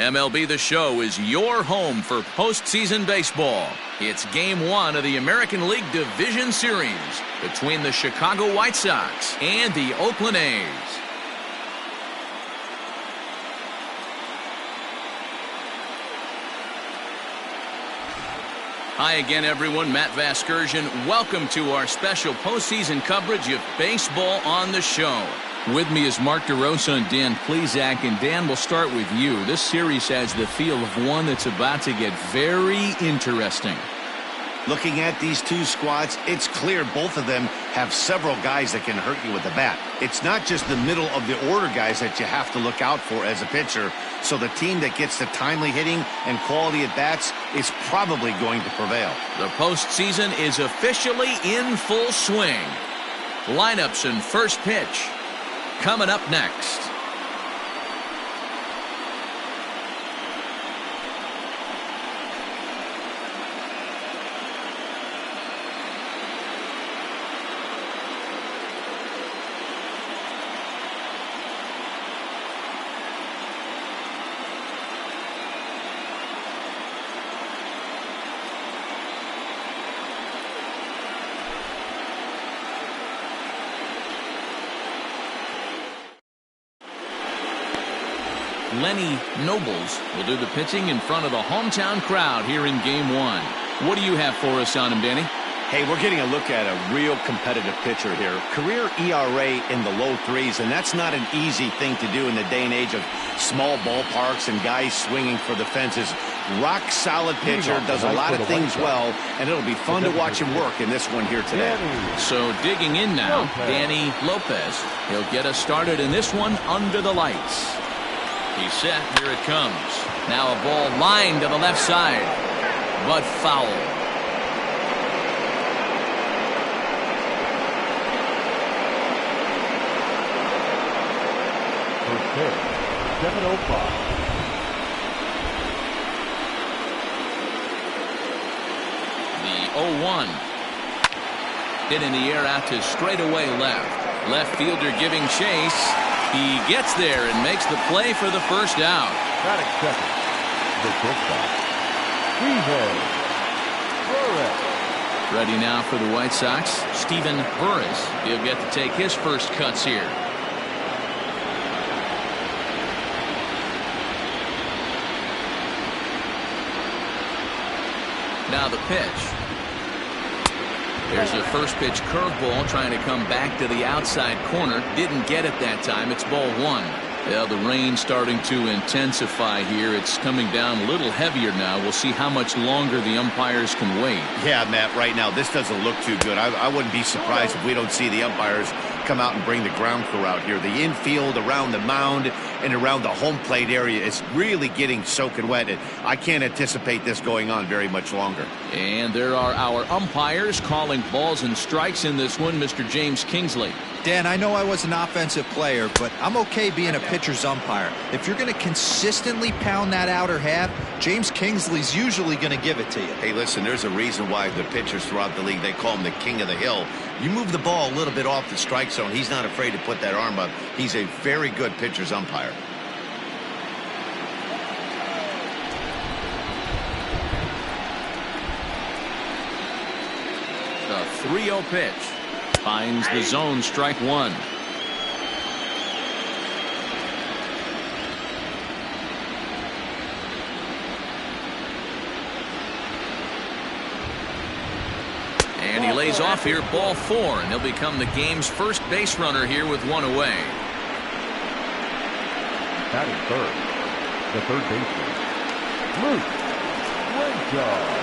MLB The Show is your home for postseason baseball. It's Game 1 of the American League Division Series between the Chicago White Sox and the Oakland A's. Hi again, everyone. Matt Vasgersian. Welcome to our special postseason coverage of Baseball on the Show. With me is Mark DeRosa and Dan Plesac. And Dan, we'll start with you. This series has the feel of one that's about to get very interesting. Looking at these two squads, it's clear both of them have several guys that can hurt you with the bat. It's not just the middle of the order guys that you have to look out for as a pitcher. So the team that gets the timely hitting and quality at bats is probably going to prevail. The postseason is officially in full swing. Lineups and first pitch coming up next. Lenny Nobles will do the pitching in front of the hometown crowd here in Game 1. What do you have for us on him, Danny? Hey, we're getting a look at a real competitive pitcher here. Career ERA in the low threes, and that's not an easy thing to do in the day and age of small ballparks and guys swinging for the fences. Rock solid pitcher, does a lot of things well, and it'll be fun to watch him work in this one here today. So digging in now, Danny Lopez. He'll get us started in this one under the lights. He's set. Here it comes. Now a ball lined to the left side, but foul. First pitch, 7:05. The 0-1. Hit in the air out to straightaway left. Left fielder giving chase. He gets there and makes the play for the first out. Batting second, the shortstop, Burris. Ready now for the White Sox, Steven Burris. He'll get to take his first cuts here. Now the pitch. There's a first pitch curveball trying to come back to the outside corner. Didn't get it that time. It's ball one. Well, the rain starting to intensify here. It's coming down a little heavier now. We'll see how much longer the umpires can wait. Yeah, Matt, right now this doesn't look too good. I wouldn't be surprised if we don't see the umpires come out and bring the ground crew out here. The infield around the mound and around the home plate area is really getting soaking wet. And I can't anticipate this going on very much longer. And there are our umpires calling balls and strikes in this one, Mr. James Kingsley. Dan, I know I was an offensive player, but I'm okay being a pitcher's umpire. If you're going to consistently pound that outer half, James Kingsley's usually going to give it to you. Hey, listen, there's a reason why the pitchers throughout the league, they call him the king of the hill. You move the ball a little bit off the strike zone, he's not afraid to put that arm up. He's a very good pitcher's umpire. The 3-0 pitch. Finds the zone, strike one. And he lays off here, ball four, and he'll become the game's first base runner here with one away. Batting third, the third baseman, Luke Renshaw.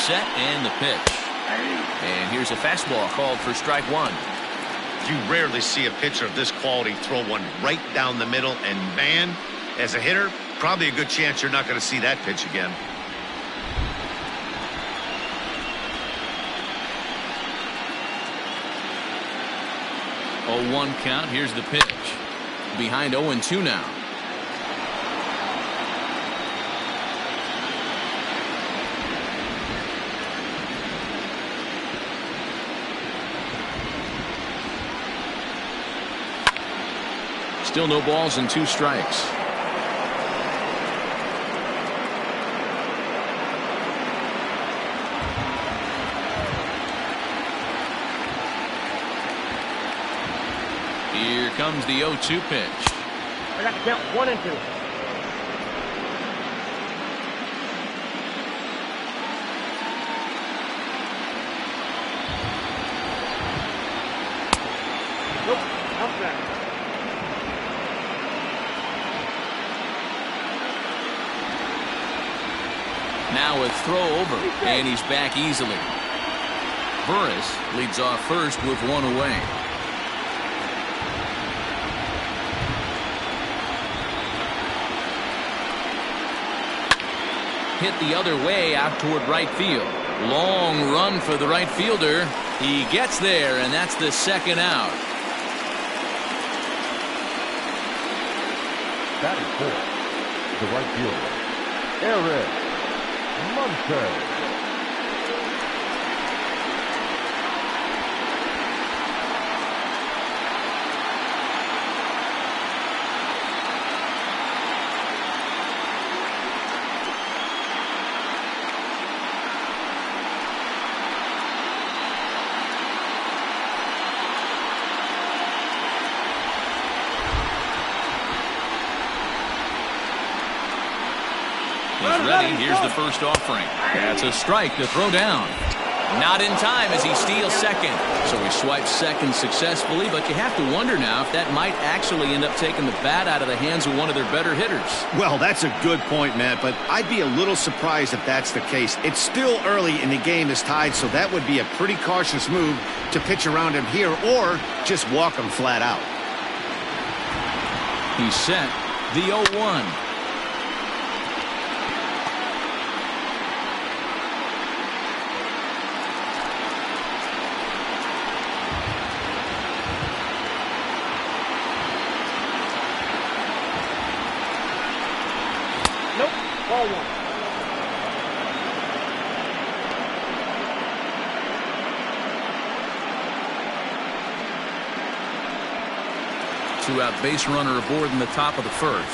Set and the pitch. And here's a fastball called for strike one. You rarely see a pitcher of this quality throw one right down the middle, and man, as a hitter, probably a good chance you're not going to see that pitch again. 0-1 count. Here's the pitch. Behind 0-2 now. Still no balls and 2 strikes. Here comes the 0-2 pitch. I got to count 1 and 2. Nope, up there. Now a throw over, and he's back easily. Burris leads off first with 1 away. Hit the other way out toward right field. Long run for the right fielder. He gets there, and that's the 2nd out. Batting 4th, the right fielder, Eric Munson. He's ready. Here's the first offering. That's a strike to throw down. Not in time as he steals second. So he swipes second successfully, but you have to wonder now if that might actually end up taking the bat out of the hands of one of their better hitters. Well, that's a good point, Matt, but I'd be a little surprised if that's the case. It's still early and the game is tied, so that would be a pretty cautious move to pitch around him here or just walk him flat out. He's set. The 0-1. Ball 1. Two-out base runner aboard in the top of the 1st.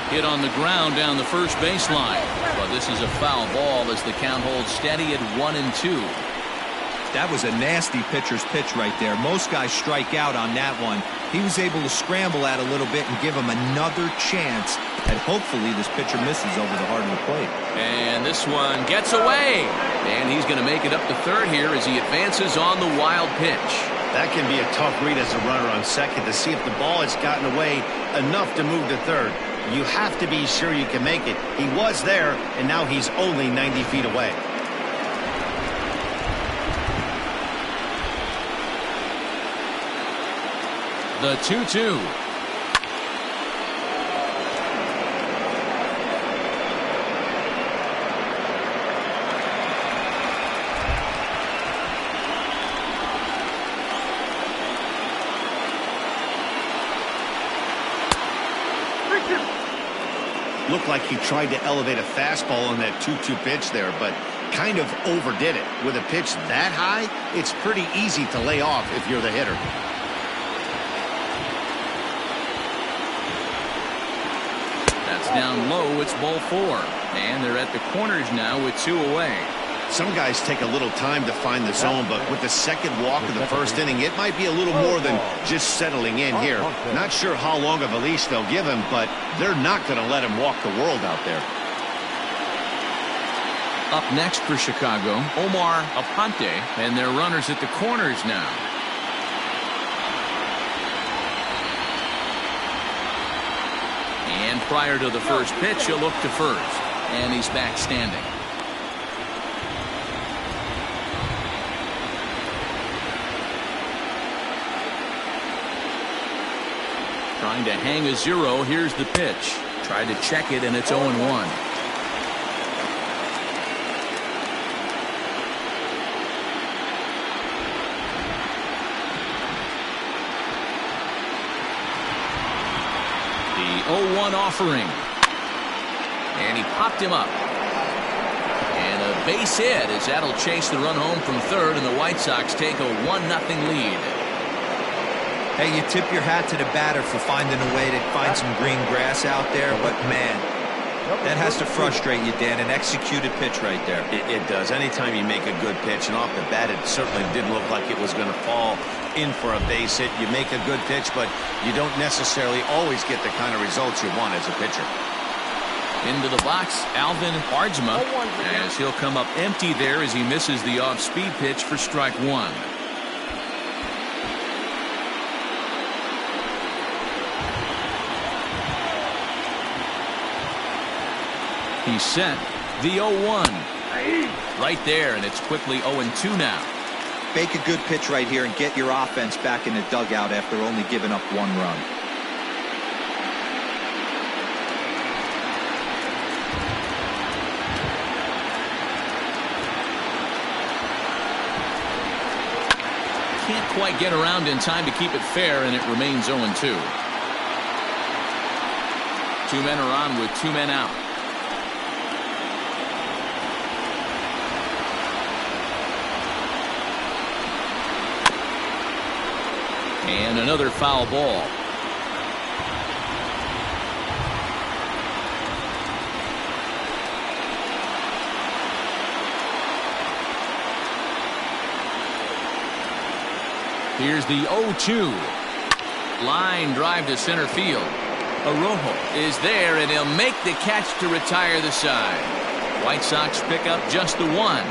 Hit on the ground down the first baseline. But this is a foul ball as the count holds steady at 1-2. That was a nasty pitcher's pitch right there. Most guys strike out on that one. He was able to scramble at a little bit and give him another chance. And hopefully this pitcher misses over the heart of the plate. And this one gets away. And he's going to make it up to 3rd here as he advances on the wild pitch. That can be a tough read as a runner on second to see if the ball has gotten away enough to move to 3rd. You have to be sure you can make it. He was there, and now he's only 90 feet away. The 2-2. Looked like he tried to elevate a fastball on that 2-2 pitch there, but kind of overdid it. With a pitch that high, it's pretty easy to lay off if you're the hitter. Down low, it's ball 4. And they're at the corners now with 2 away. Some guys take a little time to find the zone, but with the second walk of the 1st inning, it might be a little more than just settling in here. Not sure how long of a leash they'll give him, but they're not going to let him walk the world out there. Up next for Chicago, Omar Aponte, and their runners at the corners now. And prior to the first pitch, he'll look to 1st. And he's back standing. Trying to hang a 0. Here's the pitch. Tried to check it, and it's 0-1. The 0-1 offering. And he popped him up. And a base hit as that'll chase the run home from third, and the White Sox take a 1-0 lead. Hey, you tip your hat to the batter for finding a way to find some green grass out there, but man, that has to frustrate you, Dan. An executed pitch right there. It does. Anytime you make a good pitch, and off the bat it certainly didn't look like it was going to fall in for a base hit. You make a good pitch, but you don't necessarily always get the kind of results you want as a pitcher. Into the box, Alvin Hardsma, as he'll come up empty there as he misses the off-speed pitch for strike one. He's set. The 0-1. Right there, and it's quickly 0-2 now. Make a good pitch right here and get your offense back in the dugout after only giving up one run. Can't quite get around in time to keep it fair, and it remains 0-2. Two men are on with two men out. And another foul ball. Here's the 0-2. Line drive to center field. Arrojo is there, and he'll make the catch to retire the side. White Sox pick up just the one.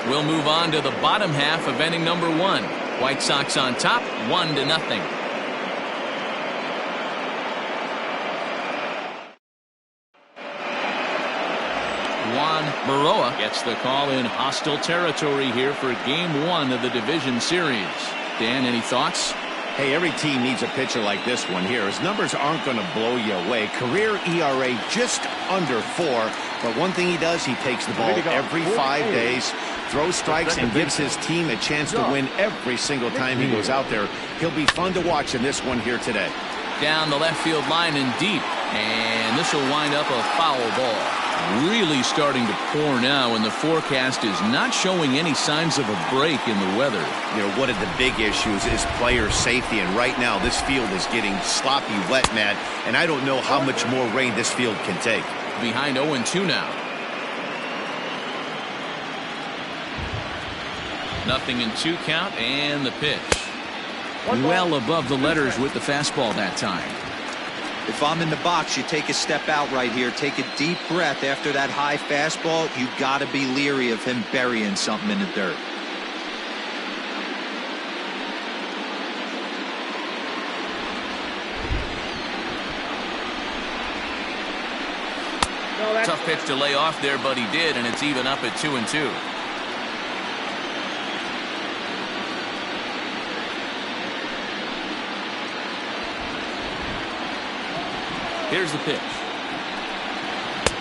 We'll move on to the bottom half of inning number one. White Sox on top, 1-0. Juan Baroa gets the call in hostile territory here for game one of the division series. Dan, any thoughts? Hey, every team needs a pitcher like this one here. His numbers aren't going to blow you away. Career ERA just under 4. But one thing he does, he takes the ball every 5 days, throws strikes, and gives his team a chance to win every single time he goes out there. He'll be fun to watch in this one here today. Down the left field line and deep. And this will wind up a foul ball. Really starting to pour now, and the forecast is not showing any signs of a break in the weather. You know, one of the big issues is player safety, and right now this field is getting sloppy wet, Matt, and I don't know how much more rain this field can take. Behind 0-2 now. 0-2 count, and the pitch. Well above the letters with the fastball that time. If I'm in the box, you take a step out right here. Take a deep breath after that high fastball. You got to be leery of him burying something in the dirt. Tough pitch to lay off there, but he did, and it's even up at 2-2. Here's the pitch.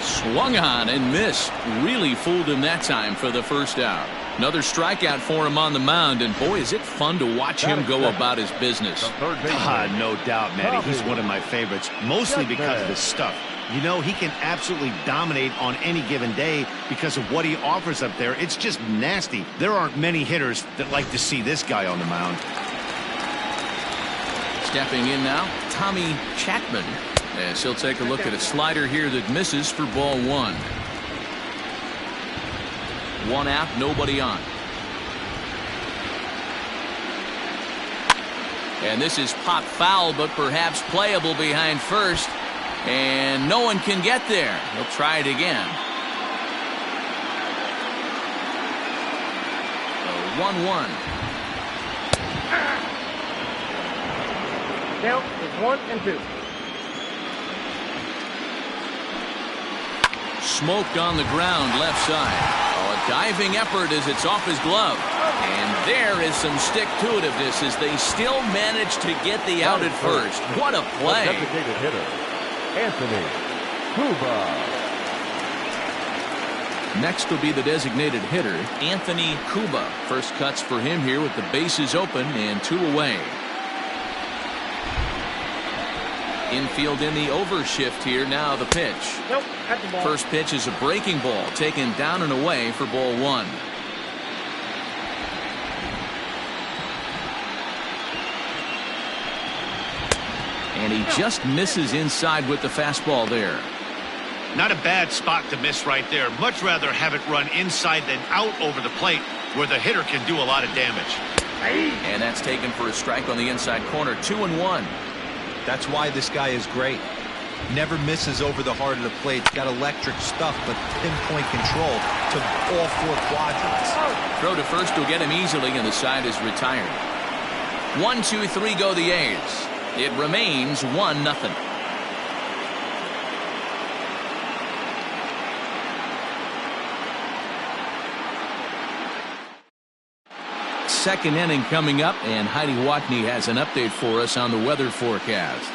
Swung on and missed. Really fooled him that time for the first out. Another strikeout for him on the mound, and boy, is it fun to watch him go about his business. No doubt, Matty. He's one of my favorites, mostly because of his stuff. You know, he can absolutely dominate on any given day because of what he offers up there. It's just nasty. There aren't many hitters that like to see this guy on the mound. Stepping in now, Tommy Chapman. As he'll take a look at a slider here that misses for ball one. One out, nobody on. And this is pop foul, but perhaps playable behind first. And no one can get there. He'll try it again. 1-1. Count is 1-2. Smoked on the ground left side. Oh, a diving effort as it's off his glove. And there is some stick-to-itiveness as they still manage to get the out at first. What a play. Designated hitter, Anthony Cuba. Next will be the designated hitter, Anthony Cuba. First cuts for him here with the bases open and 2 away. Infield in the overshift here. Now the pitch. Nope, at the ball. First pitch is a breaking ball taken down and away for ball one. And he just misses inside with the fastball there. Not a bad spot to miss right there. Much rather have it run inside than out over the plate where the hitter can do a lot of damage. And that's taken for a strike on the inside corner. 2-1. That's why this guy is great. Never misses over the heart of the plate. Got electric stuff, but pinpoint control to all four quadrants. Throw to first will get him easily, and the side is retired. 1-2-3 go the A's. It remains 1-0. Second inning coming up, and Heidi Watney has an update for us on the weather forecast.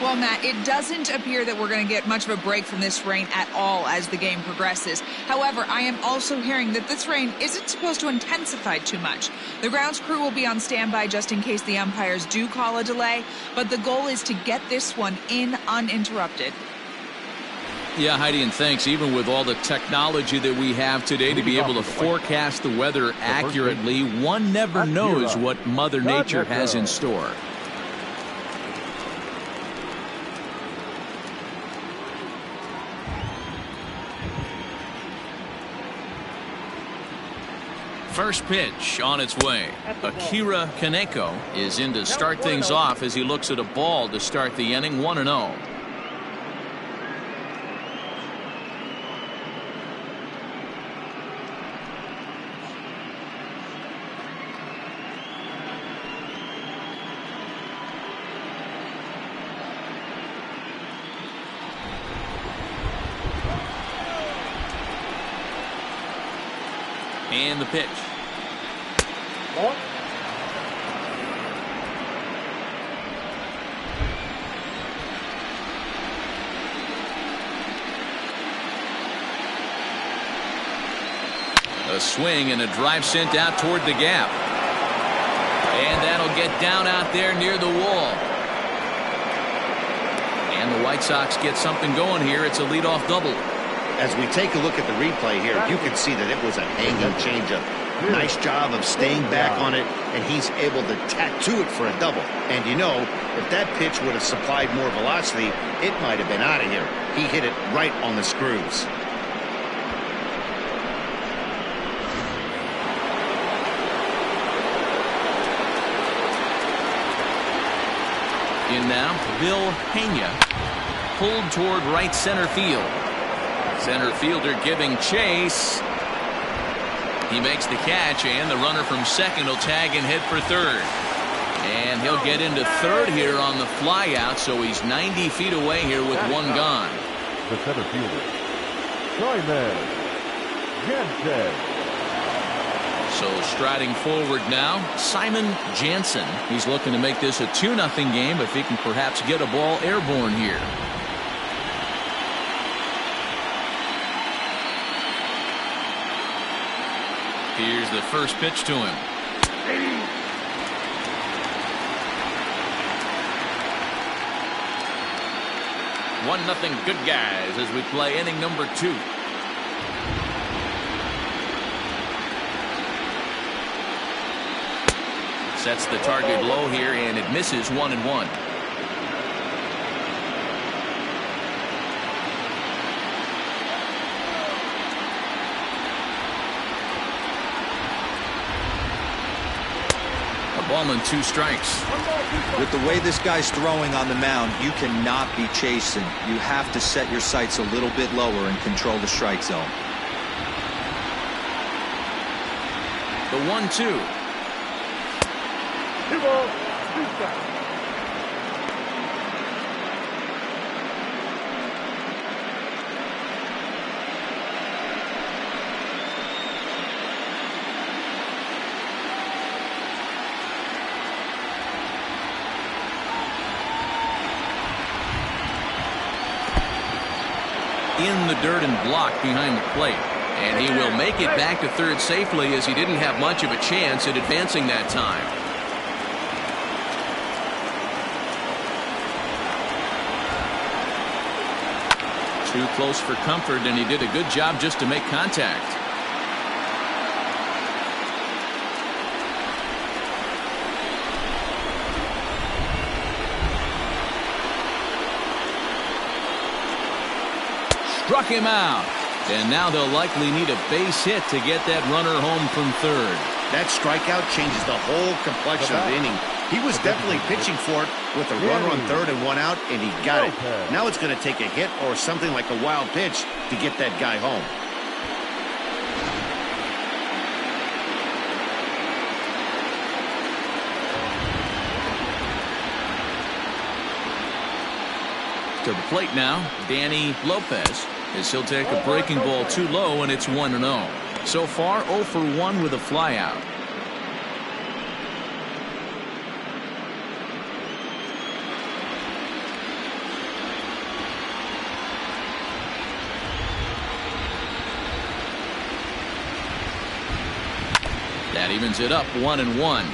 Well, Matt, it doesn't appear that we're going to get much of a break from this rain at all as the game progresses. However, I am also hearing that this rain isn't supposed to intensify too much. The grounds crew will be on standby just in case the umpires do call a delay, but the goal is to get this one in uninterrupted. Yeah, Heidi, and thanks. Even with all the technology that we have today to be able to forecast the weather accurately, one never knows what Mother Nature has in store. First pitch on its way. Akira Kaneko is in to start things off as he looks at a ball to start the inning. 1-0. And the pitch. Ball. A swing and a drive sent out toward the gap. And that'll get down out there near the wall. And the White Sox get something going here. It's a leadoff double. As we take a look at the replay here, you can see that it was a hanging changeup. Nice job of staying back on it, and he's able to tattoo it for a double. And you know, if that pitch would have supplied more velocity, it might have been out of here. He hit it right on the screws. In now, Bill Pena, pulled toward right center field. Center fielder giving chase. He makes the catch, and the runner from second will tag and head for third. And he'll get into third here on the flyout, so he's 90 feet away here with one gone. The center fielder, Simon Jansen. So striding forward now, Simon Jansen. He's looking to make this a 2-0 game if he can perhaps get a ball airborne here. Here's the first pitch to him. 1-0 good guys as we play inning number 2. Sets the target low here, and it misses. 1-1. Ball and 2 strikes. With the way this guy's throwing on the mound, you cannot be chasing. You have to set your sights a little bit lower and control the strike zone. The 1-2. 2 balls, 2 strikes. In the dirt and blocked behind the plate, and he will make it back to third safely as he didn't have much of a chance at advancing that time. Too close for comfort, and he did a good job just to make contact. Struck him out. And now they'll likely need a base hit to get that runner home from third. That strikeout changes the whole complexion of the inning. He was definitely pitching for it with a runner on third and one out, and he got it. Now it's going to take a hit or something like a wild pitch to get that guy home. To the plate now, Danny Lopez, as he'll take a breaking ball too low, and it's 1-0. So far, 0 for 1 with a flyout. That evens it up 1-1.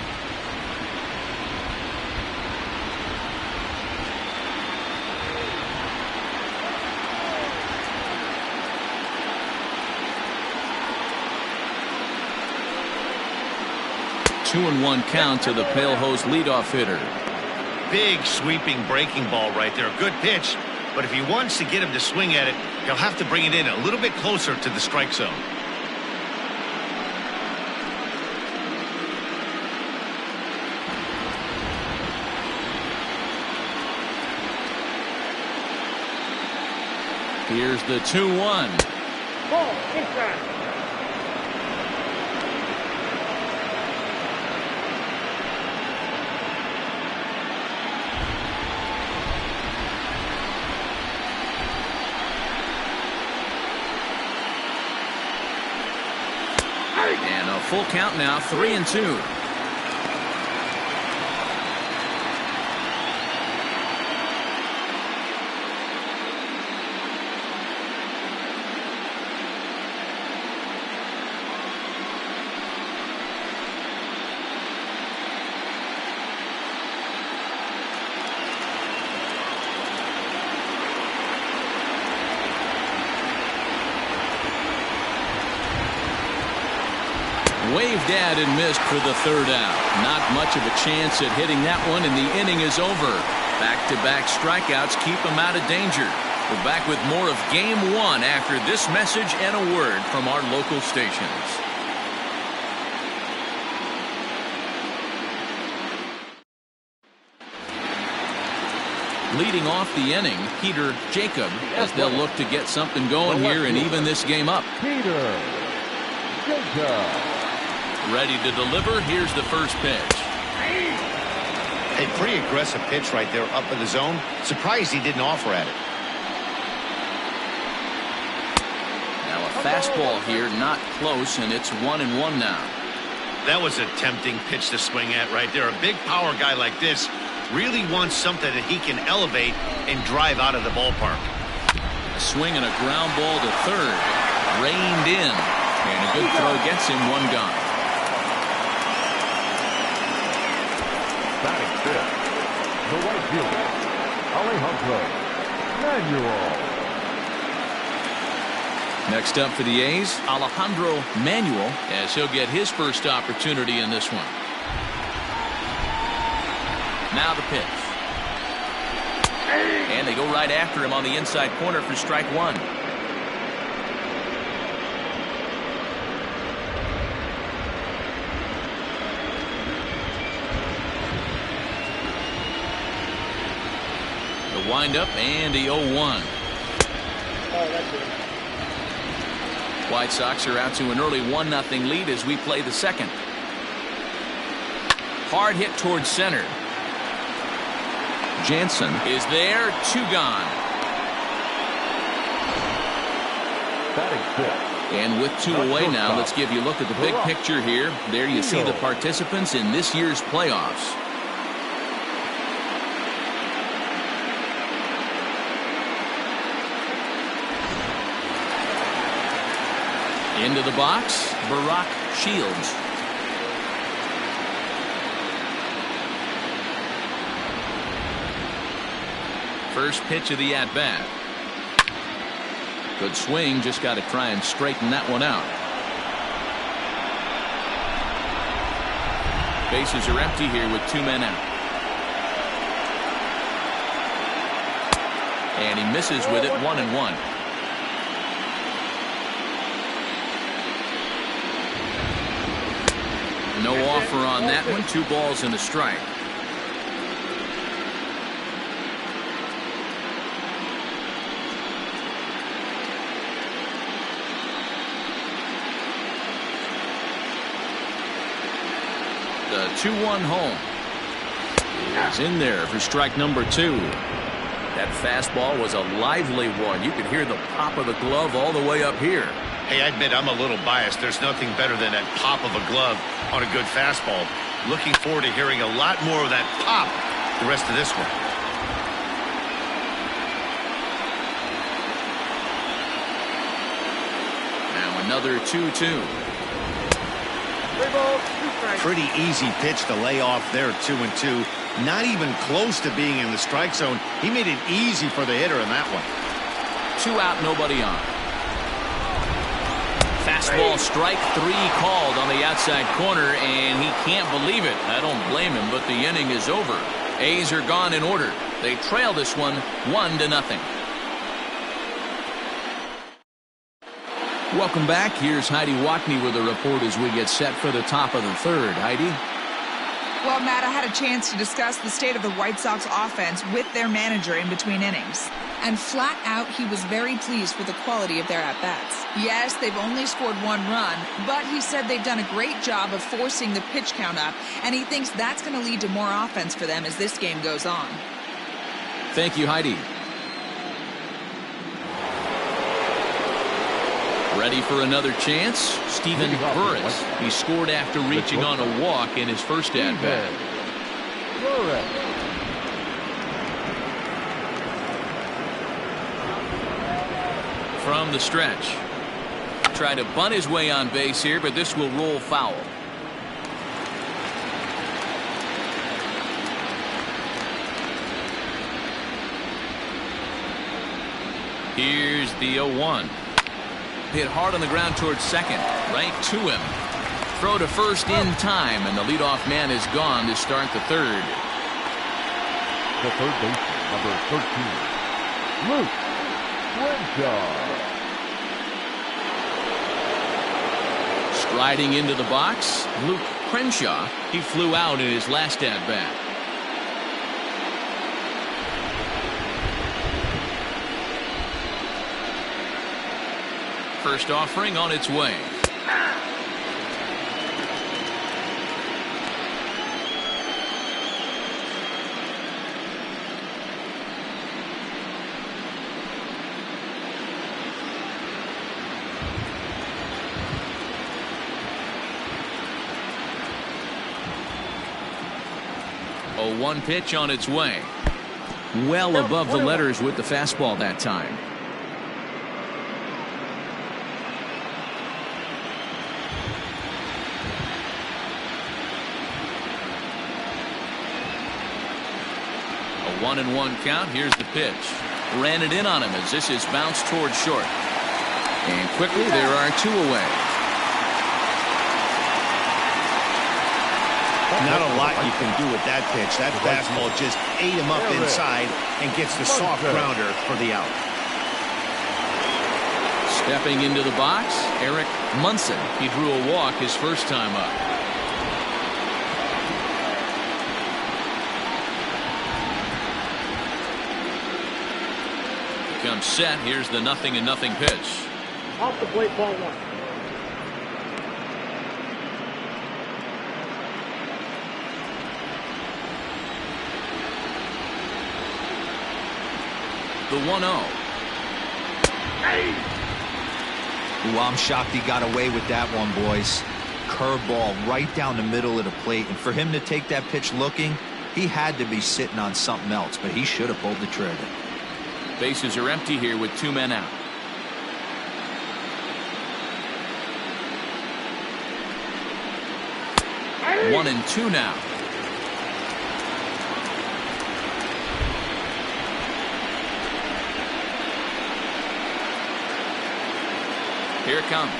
Two and 1 count to the Pale Hose leadoff hitter. Big sweeping breaking ball right there. Good pitch, but if he wants to get him to swing at it, he'll have to bring it in a little bit closer to the strike zone. Here's the 2-1. Ball inside. And a full count now, 3-2. Waved at and missed for the third out. Not much of a chance at hitting that one, and the inning is over. Back-to-back strikeouts keep him out of danger. We're back with more of Game 1 after this message and a word from our local stations. Leading off the inning, Peter Jacob, as they'll look to get something going here and even this game up. Peter Jacob. Ready to deliver. Here's the first pitch. A pretty aggressive pitch right there up in the zone. Surprised he didn't offer at it. Now a fastball here, not close, and it's 1-1 now. That was a tempting pitch to swing at right there. A big power guy like this really wants something that he can elevate and drive out of the ballpark. A swing and a ground ball to third. Reined in. And a good throw gets him one gone. Batting fifth, the right fielder, Alejandro Manuel. Next up for the A's, Alejandro Manuel, as he'll get his first opportunity in this one. Now the pitch. And they go right after him on the inside corner for strike one. Wind up and the 0-1. White Sox are out to an early 1-0 lead as we play the second. Hard hit towards center. Jansen is there, 2 gone. Batting fifth. And with 2 away now, let's give you a look at the big picture here. There you see the participants in this year's playoffs. Into the box, Barack Shields. First pitch of the at-bat. Good swing, just got to try and straighten that one out. Bases are empty here with 2 men out. And he misses with it, 1-1. No offer on that one. 2 balls and a strike. The 2-1 home. It's in there for strike number 2. That fastball was a lively one. You could hear the pop of the glove all the way up here. Hey, I admit I'm a little biased. There's nothing better than that pop of a glove on a good fastball. Looking forward to hearing a lot more of that pop the rest of this one. Now another 2-2. Pretty easy pitch to lay off there, 2-2. Not even close to being in the strike zone. He made it easy for the hitter in that one. 2 out, nobody on. Fastball strike 3 called on the outside corner, and he can't believe it. I don't blame him, but the inning is over. A's are gone in order. They trail this one 1-0. Welcome back. Here's Heidi Wackney with a report as we get set for the top of the 3rd. Heidi? Well, Matt, I had a chance to discuss the state of the White Sox offense with their manager in between innings. And flat out, he was very pleased with the quality of their at-bats. Yes, they've only scored 1 run, but he said they've done a great job of forcing the pitch count up, and he thinks that's going to lead to more offense for them as this game goes on. Thank you, Heidi. Ready for another chance? Stephen Burris. He scored after reaching on a walk in his first at-bat. From the stretch. Try to bunt his way on base here, but this will roll foul. Here's the 0-1. Hit hard on the ground towards second. Right to him. Throw to first in time, and the leadoff man is gone to start the 3rd. The third baseman, number 13, Luke Crenshaw. Striding into the box, Luke Crenshaw. He flew out in his last at-bat. First offering on its way. A 1 pitch on its way. Well above the letters with the fastball that time. A 1-1 count. Here's the pitch. Ran it in on him as this is bounced towards short. And quickly there are 2 away. Not a lot you can do with that pitch. That fastball just ate him up inside and gets the soft grounder for the out. Stepping into the box, Eric Munson. He drew a walk his first time up. Comes set. Here's the 0-0 pitch. Off the plate, ball 1. The 1-0. Ooh, I'm shocked he got away with that one, boys. Curveball right down the middle of the plate, and for him to take that pitch looking, he had to be sitting on something else, but he should have pulled the trigger. Bases are empty here with 2 men out. Hey. 1-2 now. Here it comes.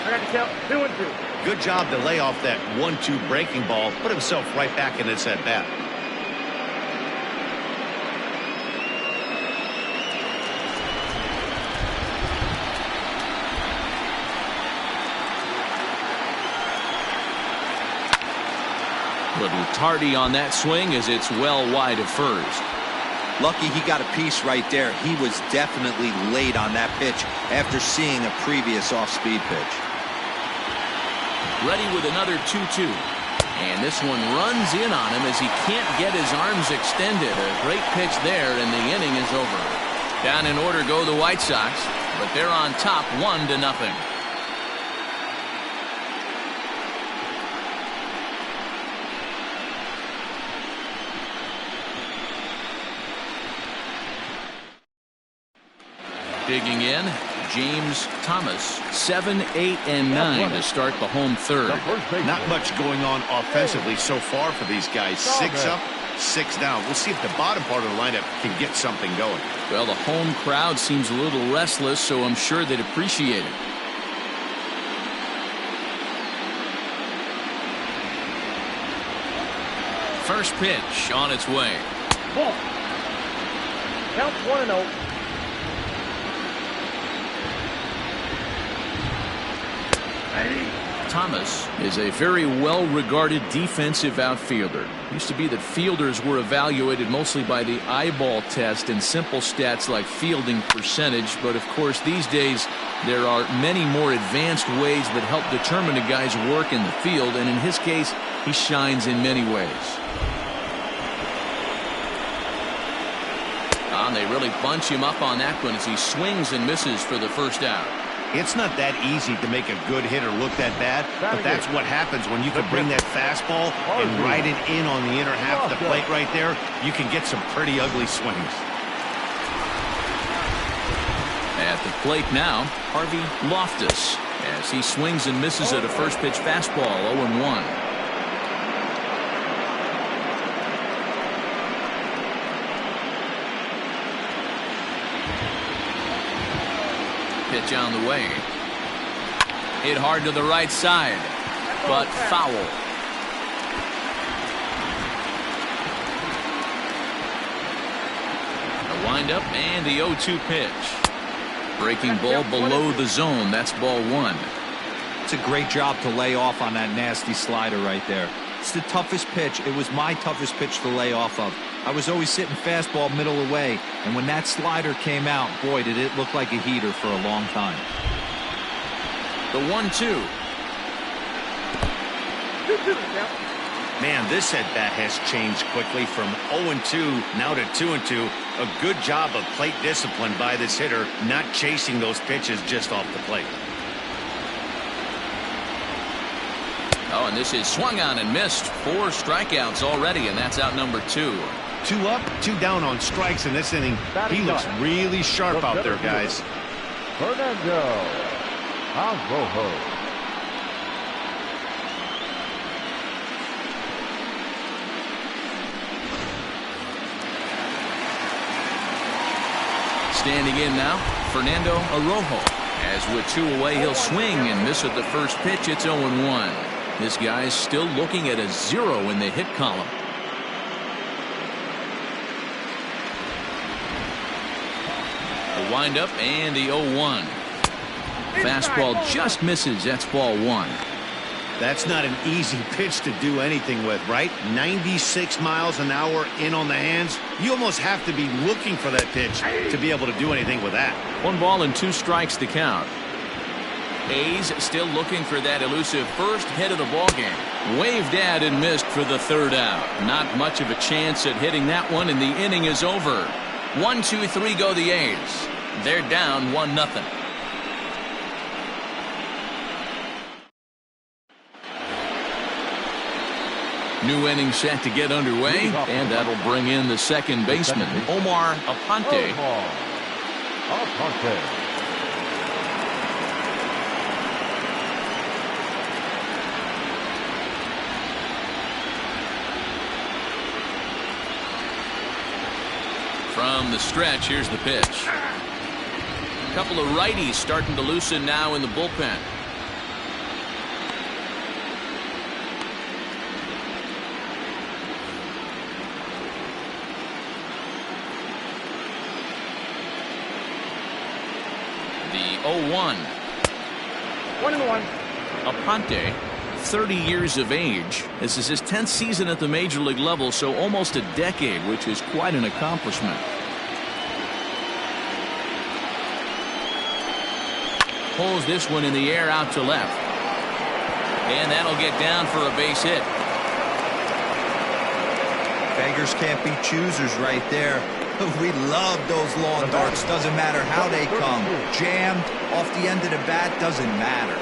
I got the count 2-2. Good job to lay off that 1-2 breaking ball. Put himself right back in this at bat. Little tardy on that swing as it's well wide of first. Lucky he got a piece right there. He was definitely late on that pitch after seeing a previous off-speed pitch. Ready with another 2-2. And this one runs in on him as he can't get his arms extended. A great pitch there, and the inning is over. Down in order go the White Sox, but they're on top 1-0. Digging in, James Thomas, 7, 8, and 9 to start the home third. Not much going on offensively so far for these guys. 6 up, 6 down. We'll see if the bottom part of the lineup can get something going. Well, the home crowd seems a little restless, so I'm sure they'd appreciate it. First pitch on its way. Ball. Count 1-0. Thomas is a very well-regarded defensive outfielder. Used to be that fielders were evaluated mostly by the eyeball test and simple stats like fielding percentage, but of course these days there are many more advanced ways that help determine a guy's work in the field, and in his case he shines in many ways. And they really bunch him up on that one as he swings and misses for the first out. It's not that easy to make a good hitter look that bad, but that's what happens when you can bring that fastball and ride it in on the inner half of the plate right there. You can get some pretty ugly swings. At the plate now, Harvey Loftus, as he swings and misses at a first pitch fastball, 0-1. Pitch on the way. Hit hard to the right side, but foul. A windup and the 0-2 pitch. Breaking ball below the zone. That's ball 1. It's a great job to lay off on that nasty slider right there. It's the toughest pitch. It was my toughest pitch to lay off of. I was always sitting fastball middle away, and when that slider came out, boy, did it look like a heater for a long time. The 1-2. Man, this at bat has changed quickly from 0-2 now to 2-2. A good job of plate discipline by this hitter, not chasing those pitches just off the plate. Oh, and this is swung on and missed. 4 strikeouts already, and that's out number 2. 2 up, 2 down on strikes in this inning. He looks really sharp out there, guys. Fernando Alrojo. Standing in now, Fernando Arrojo. As with 2 away, he'll swing and miss at the first pitch. It's 0-1. This guy's still looking at a 0 in the hit column. The windup and the 0-1. Fastball just misses. That's ball 1. That's not an easy pitch to do anything with, right? 96 miles an hour in on the hands. You almost have to be looking for that pitch to be able to do anything with that. 1 ball and 2 strikes to count. Hayes still looking for that elusive first hit of the ballgame. Waved at and missed for the 3rd out. Not much of a chance at hitting that one, and the inning is over. 1, 2, 3 go the A's. They're down 1-0. New inning set to get underway, and that'll bring in the second baseman, Omar Aponte. From the stretch, here's the pitch. couple of righties starting to loosen now in the bullpen. The 0-1. 1-1. Aponte, 30 years of age. This is his 10th season at the major league level, so almost a decade, which is quite an accomplishment. Pulls this one in the air out to left. And that'll get down for a base hit. Beggars can't be choosers right there. We love those long darts. Doesn't matter how they come. Jammed off the end of the bat, doesn't matter.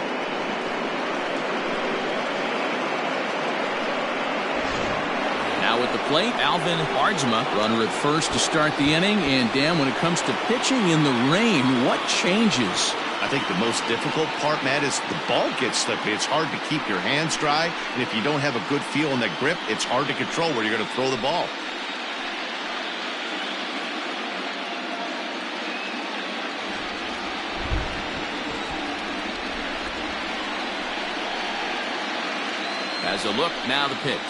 Now at the plate, Alvin Hardsma, runner at first to start the inning. And Dan, when it comes to pitching in the rain, what changes? I think the most difficult part, Matt, is the ball gets slippery. It's hard to keep your hands dry, and if you don't have a good feel in that grip, it's hard to control where you're going to throw the ball. As a look, now the pitch.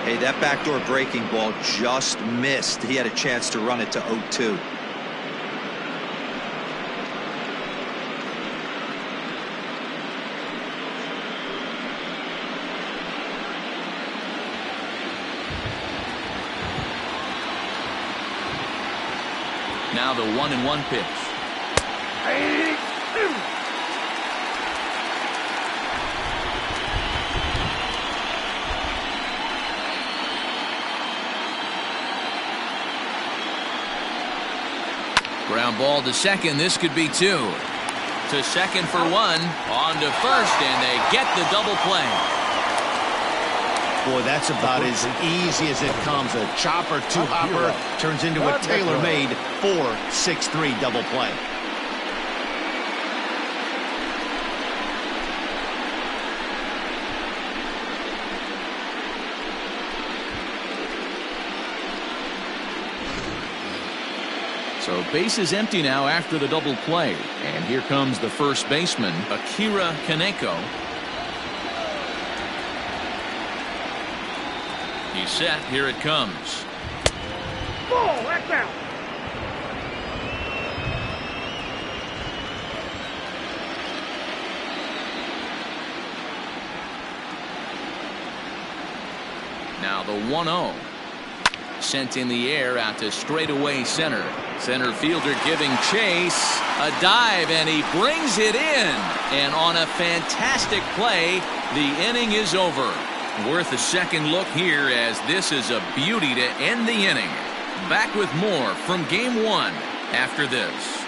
Hey, that backdoor breaking ball just missed. He had a chance to run it to 0-2. Now the 1-1 pitch. Ground ball to second. This could be two. To second for one. On to first, and they get the double play. Boy, that's about as easy as it comes. A chopper two-hopper turns into a tailor-made 4-6-3 double play. So base is empty now after the double play. And here comes the first baseman, Akira Kaneko. He's set. Here it comes. Ball, that's out. Now the 1-0. Sent in the air out to straightaway center. Center fielder giving chase. A dive, and he brings it in. And on a fantastic play, the inning is over. Worth a second look here, as this is a beauty to end the inning. Back with more from Game 1 after this.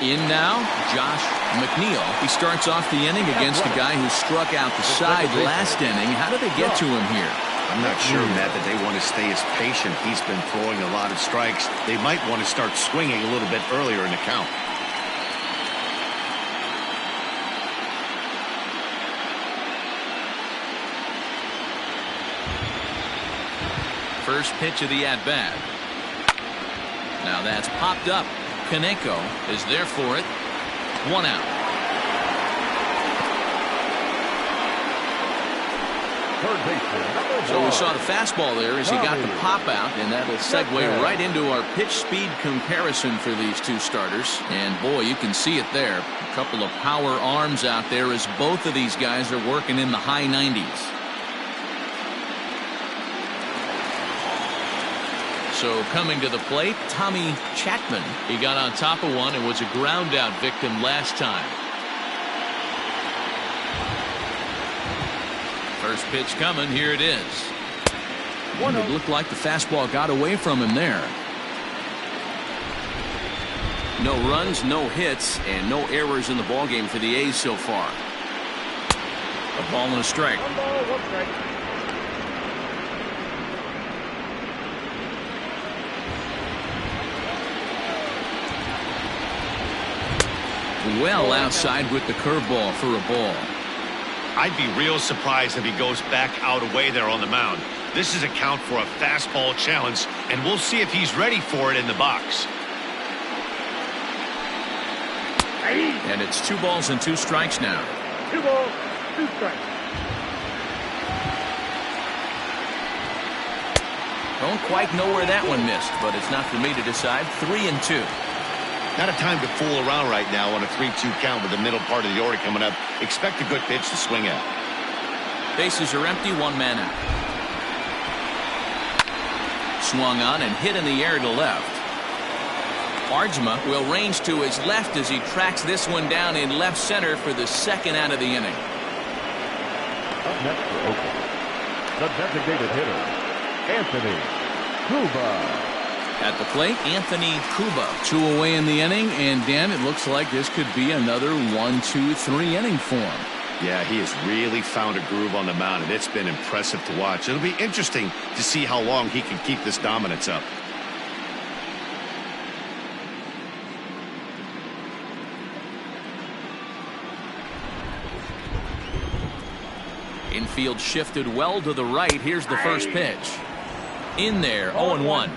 In now, Josh Mcneill. He starts off the inning against a guy who struck out the side last inning. How did they get to him here? I'm not sure, Matt, that they want to stay as patient. He's been throwing a lot of strikes. They might want to start swinging a little bit earlier in the count. First pitch of the at-bat. Now that's popped up. Kaneko is there for it. One out. So we saw the fastball there as he got the pop out, and that'll segue right into our pitch speed comparison for these two starters. And boy, you can see it there. A couple of power arms out there as both of these guys are working in the high 90s. So coming to the plate, Tommy Chapman. He got on top of one and was a ground out victim last time. First pitch coming. Here it is. It looked like the fastball got away from him there. No runs, no hits, and no errors in the ballgame for the A's so far. A ball and a strike. 1 ball, 1 strike. Well outside with the curveball for a ball. I'd be real surprised if he goes back out away there on the mound. This is a count for a fastball challenge, and we'll see if he's ready for it in the box. And it's 2 balls and 2 strikes now. 2 balls, 2 strikes. Don't quite know where that one missed, but it's not for me to decide. 3-2. Not a time to fool around right now on a 3-2 count with the middle part of the order coming up. Expect a good pitch to swing at. Bases are empty, 1 man out. Swung on and hit in the air to left. Arjma will range to his left as he tracks this one down in left center for the 2nd out of the inning. Up next for Oakland, the designated hitter, Anthony Cuba. At the plate, Anthony Cuba. 2 away in the inning, and Dan, it looks like this could be another 1-2-3 inning for him. Yeah, he has really found a groove on the mound, and it's been impressive to watch. It'll be interesting to see how long he can keep this dominance up. Infield shifted well to the right. Here's the first pitch. In there, 0-1.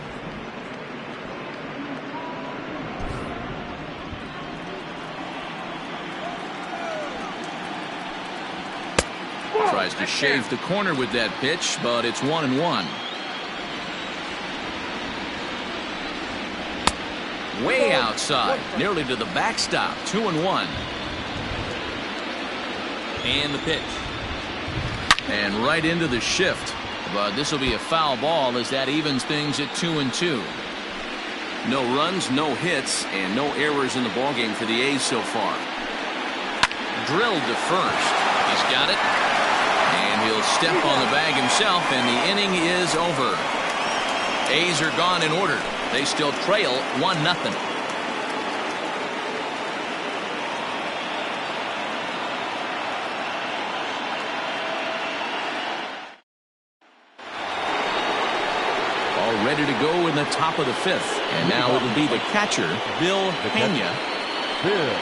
Tries to shave the corner with that pitch, but it's 1-1. Way outside, nearly to the backstop. 2-1. And the pitch. And right into the shift. But this will be a foul ball as that evens things at 2-2. No runs, no hits, and no errors in the ballgame for the A's so far. Drilled to first. He's got it. And he'll step on the bag himself, and the inning is over. A's are gone in order. They still trail 1-0. All ready to go in the top of the 5th. And now it'll be the catcher, Bill Pena. Bill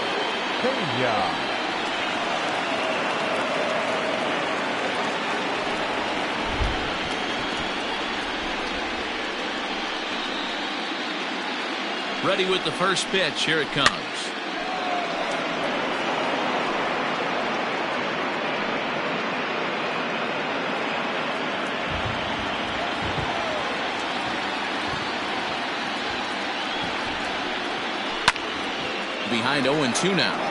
Pena. Ready with the first pitch. Here it comes. Behind 0-2 now.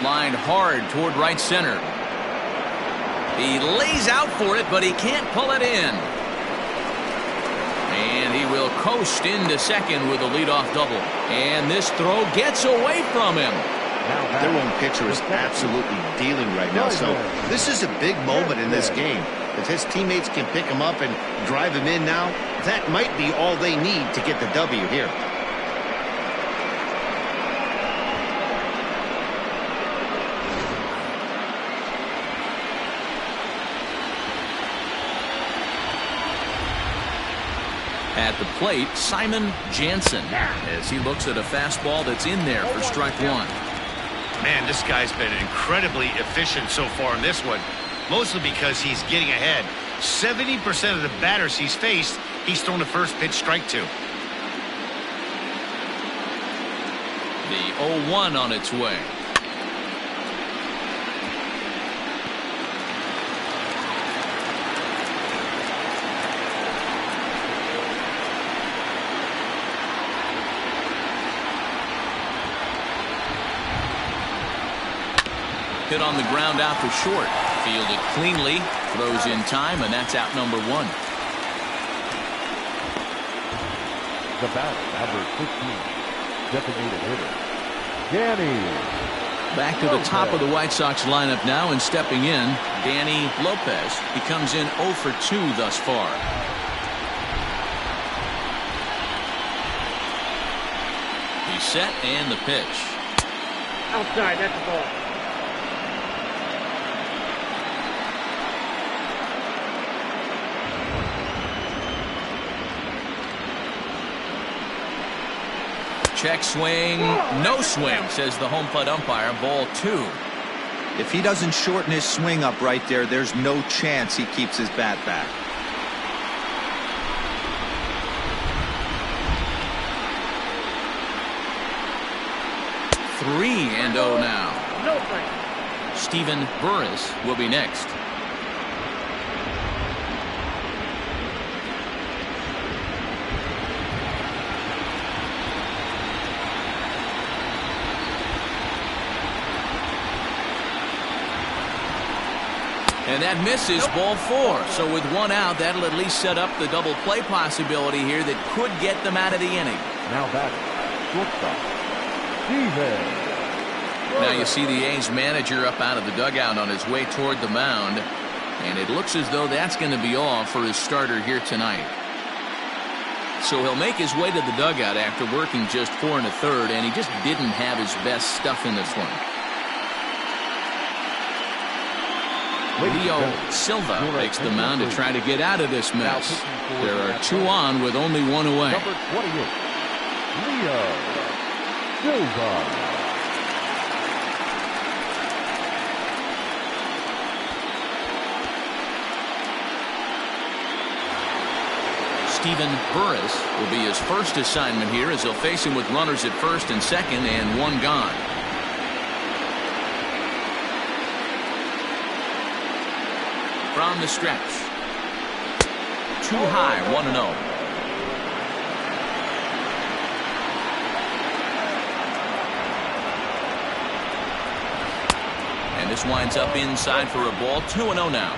Lined hard toward right center. He lays out for it, but he can't pull it in. And he will coast into second with a leadoff double. And this throw gets away from him. Their own pitcher is absolutely dealing right now, so this is a big moment in this game. If his teammates can pick him up and drive him in now, that might be all they need to get the W here. At the plate, Simon Jansen, as he looks at a fastball that's in there for strike 1. Man, this guy's been incredibly efficient so far in this one, mostly because he's getting ahead. 70% of the batters he's faced, he's thrown the first pitch strike to. The 0-1 on its way. Hit on the ground out for short. Fielded cleanly. Throws in time, and that's out number 1. The bat, number 15, designated hitter, Danny. Back to the top of the White Sox lineup now, and stepping in, Danny Lopez. He comes in 0 for 2 thus far. He's set, and the pitch. Outside, that's the ball. Check swing. No swing, says the home plate umpire. Ball 2. If he doesn't shorten his swing up right there, there's no chance he keeps his bat back. Three and 0 now. No thanks. Steven Burris will be next. And that misses, ball 4. So with 1 out, that'll at least set up the double play possibility here that could get them out of the inning. Now batting, shortstop, Steven. Now you see the A's manager up out of the dugout on his way toward the mound. And it looks as though that's going to be all for his starter here tonight. So he'll make his way to the dugout after working just 4 1/3, and he just didn't have his best stuff in this one. Leo Silva makes the mound to try to get out of this mess. There are 2 on with only 1 away. Number 28, Leo Silva. Steven Burris will be his first assignment here as he'll face him with runners at first and second and 1 gone. From the stretch. Too high, 1-0. And this winds up inside for a ball, 2-0 now.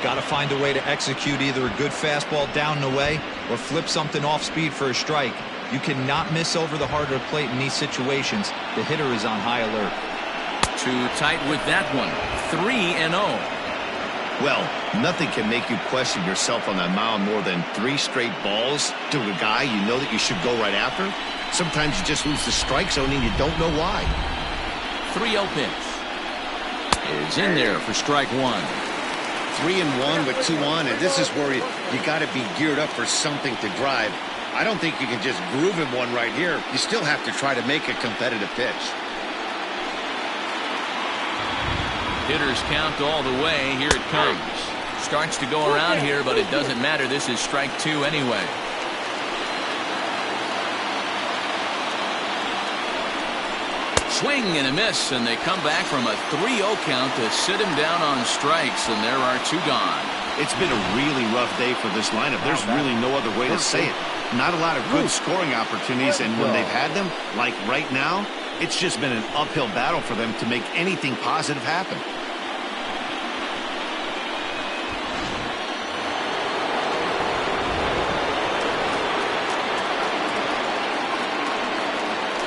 Got to find a way to execute either a good fastball down and away or flip something off speed for a strike. You cannot miss over the heart of the plate in these situations. The hitter is on high alert. Too tight with that one. 3-0. Well, nothing can make you question yourself on that mound more than 3 straight balls to a guy you know that you should go right after. Sometimes you just lose the strike zone and you don't know why. 3-0 pitch is in there for strike 1. 3-1 with 2 on, and this is where you got to be geared up for something to drive. I don't think you can just groove him one right here. You still have to try to make a competitive pitch. Hitters count all the way. Here it comes. Starts to go around here, but it doesn't matter. This is strike 2 anyway. Swing and a miss, and they come back from a 3-0 count to sit him down on strikes, and there are 2 gone. It's been a really rough day for this lineup. There's really no other way to say it. Not a lot of good scoring opportunities, and when they've had them, like right now, it's just been an uphill battle for them to make anything positive happen.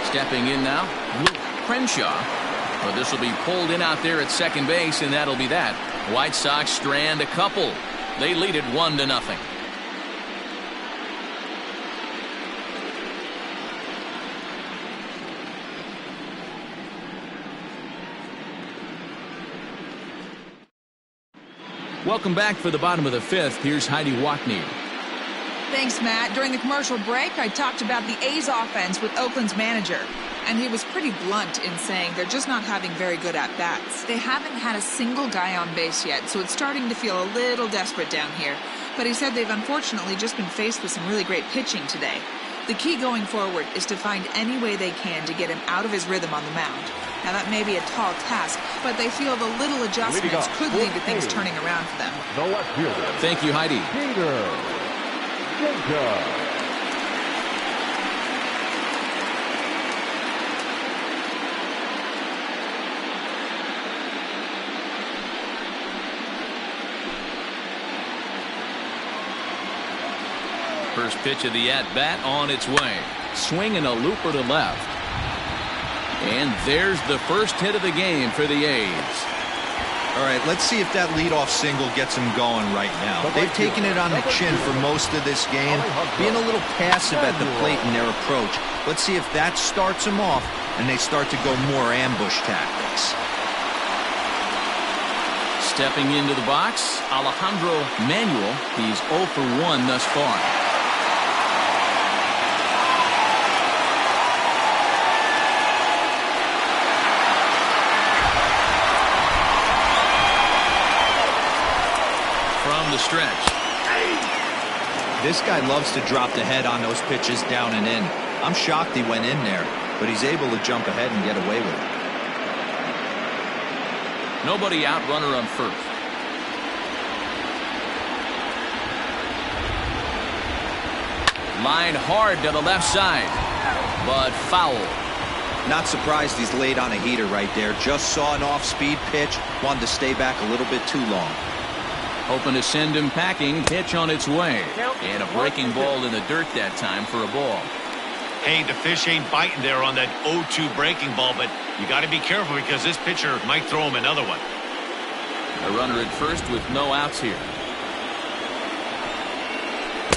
Stepping in now, Luke Crenshaw. But this will be pulled in out there at second base, and that'll be that. White Sox strand a couple. They lead it 1-0. Welcome back for the bottom of the 5th. Here's Heidi Mcneill. Thanks, Matt. During the commercial break, I talked about the A's offense with Oakland's manager. And he was pretty blunt in saying they're just not having very good at-bats. They haven't had a single guy on base yet, so it's starting to feel a little desperate down here. But he said they've unfortunately just been faced with some really great pitching today. The key going forward is to find any way they can to get him out of his rhythm on the mound. Now, that may be a tall task, but they feel the little adjustments could lead to things turning around for them. The left fielder. Thank you, Heidi. First pitch of the at-bat on its way. Swing and a looper to left. And there's the first hit of the game for the A's. All right, let's see if that leadoff single gets him going right now. They've taken it on the chin for most of this game, being a little passive at the plate in their approach. Let's see if that starts them off and they start to go more ambush tactics. Stepping into the box, Alejandro Manuel. He's 0 for 1 thus far. 1-0 the stretch. This guy loves to drop the head on those pitches down and in. I'm shocked he went in there, but he's able to jump ahead and get away with it. Nobody out, runner on first. Line hard to the left side, but foul. Not surprised he's laid on a heater right there. Just saw an off-speed pitch, wanted to stay back a little bit too long. Hoping to send him packing. Pitch on its way. And a breaking ball in the dirt that time for a ball. Hey, the fish ain't biting there on that 0-2 breaking ball, but you got to be careful because this pitcher might throw him another one. A runner at first with no outs here.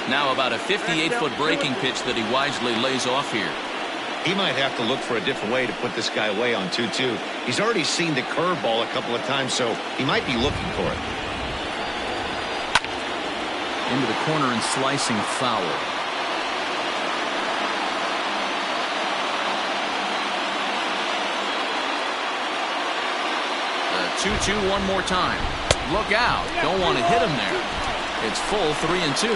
Now about a 58-foot breaking pitch that he wisely lays off here. He might have to look for a different way to put this guy away on 2-2. He's already seen the curveball a couple of times, so he might be looking for it. Into the corner and slicing foul. The 2-2 one more time. Look out. Don't want to hit him there. It's full 3-2.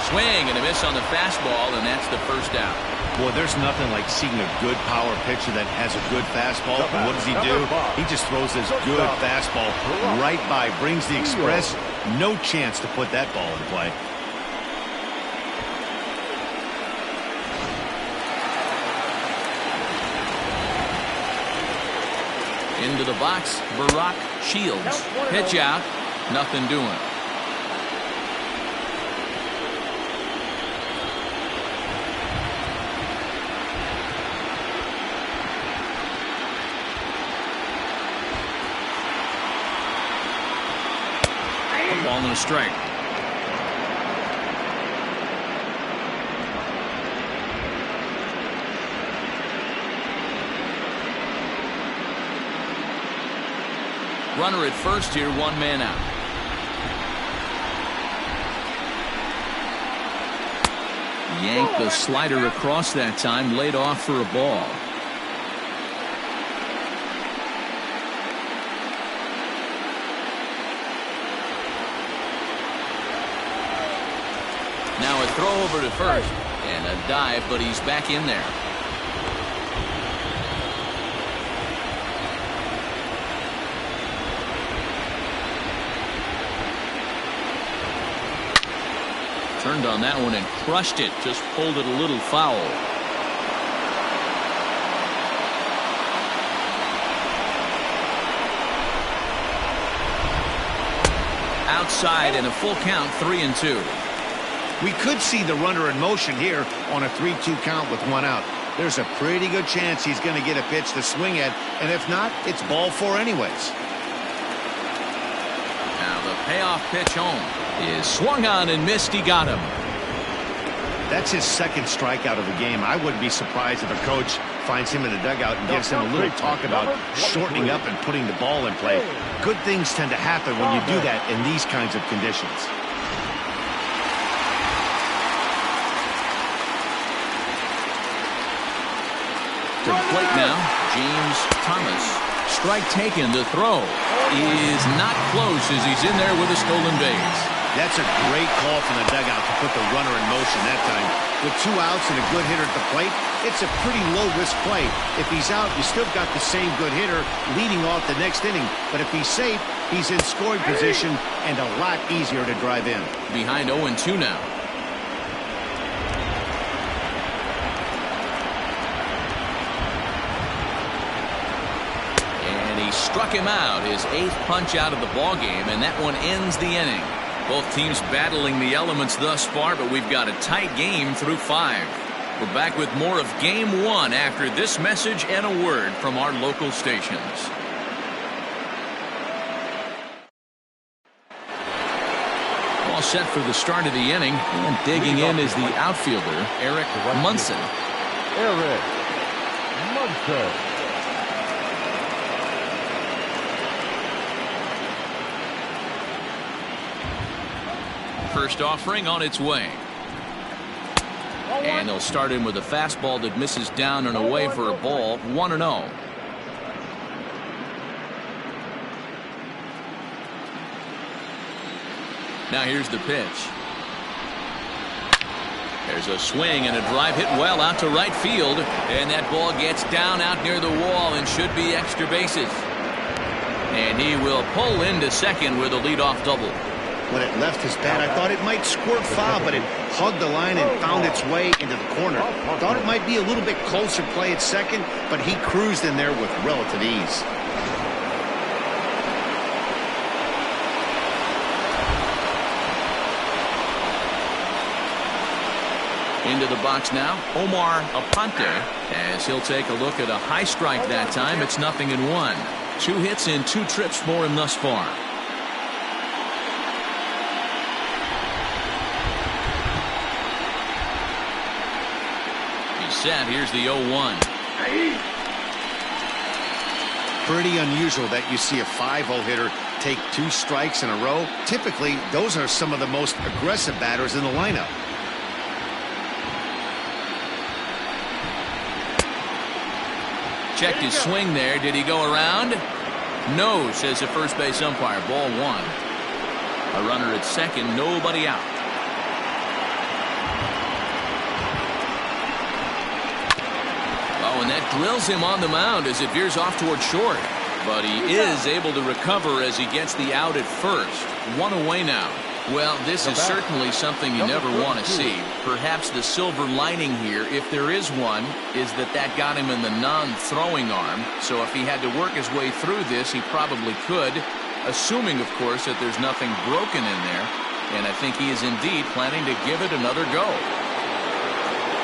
Swing and a miss on the fastball, and that's the first out. Boy, there's nothing like seeing a good power pitcher that has a good fastball. And what does he do? He just throws this good fastball right by, brings the express. No chance to put that ball in play. Into the box, Barack Shields. Pitch out, nothing doing. Ball and a strike. Runner at first here, one man out. Yanked the slider across that time, laid off for a ball. Now a throw over to first and a dive, but he's back in there. Turned on that one and crushed it. Just pulled it a little foul. Outside and a full count, 3-2. We could see the runner in motion here on a 3-2 count with one out. There's a pretty good chance he's going to get a pitch to swing at, and if not, it's ball four anyways. Now the payoff pitch home is swung on and missed. He got him. That's his second strikeout of the game. I wouldn't be surprised if a coach finds him in the dugout and gives him a little talk about shortening up and putting the ball in play. Good things tend to happen when you do that in these kinds of conditions. To the plate now, James Thomas. Strike taken. The throw is not close as he's in there with a stolen base. That's a great call from the dugout to put the runner in motion that time. With two outs and a good hitter at the plate, it's a pretty low-risk play. If he's out, you still got the same good hitter leading off the next inning. But if he's safe, he's in scoring position and a lot easier to drive in. Behind 0-2 now. Struck him out, his 8th punch out of the ball game, and that one ends the inning. Both teams battling the elements thus far, but we've got a tight game through 5. We're back with more of Game 1 after this message and a word from our local stations. All set for the start of the inning, and digging in is the outfielder, Eric Munson. Eric Munson. First offering on its way. And they'll start in with a fastball that misses down and away for a ball. 1-0. Now here's the pitch. There's a swing and a drive hit well out to right field. And that ball gets down out near the wall and should be extra bases. And he will pull into second with a leadoff double. When it left his bat, I thought it might squirt foul, but it hugged the line and found its way into the corner. Thought it might be a little bit closer play at second, but he cruised in there with relative ease. Into the box now, Omar Aponte, as he'll take a look at a high strike that time. It's 0-1. 2 hits in 2 trips for him thus far. He's set. Here's the 0-1. Pretty unusual that you see a 5-0 hitter take 2 strikes in a row. Typically, those are some of the most aggressive batters in the lineup. Checked his swing there. Did he go around? No, says the first base umpire. Ball 1. A runner at second, nobody out. Oh, and that drills him on the mound as it veers off toward short. But he is able to recover as he gets the out at first. 1 away now. Well, this is certainly something you never want to see. Perhaps the silver lining here, if there is one, is that got him in the non-throwing arm. So if he had to work his way through this, he probably could, assuming, of course, that there's nothing broken in there. And I think he is indeed planning to give it another go.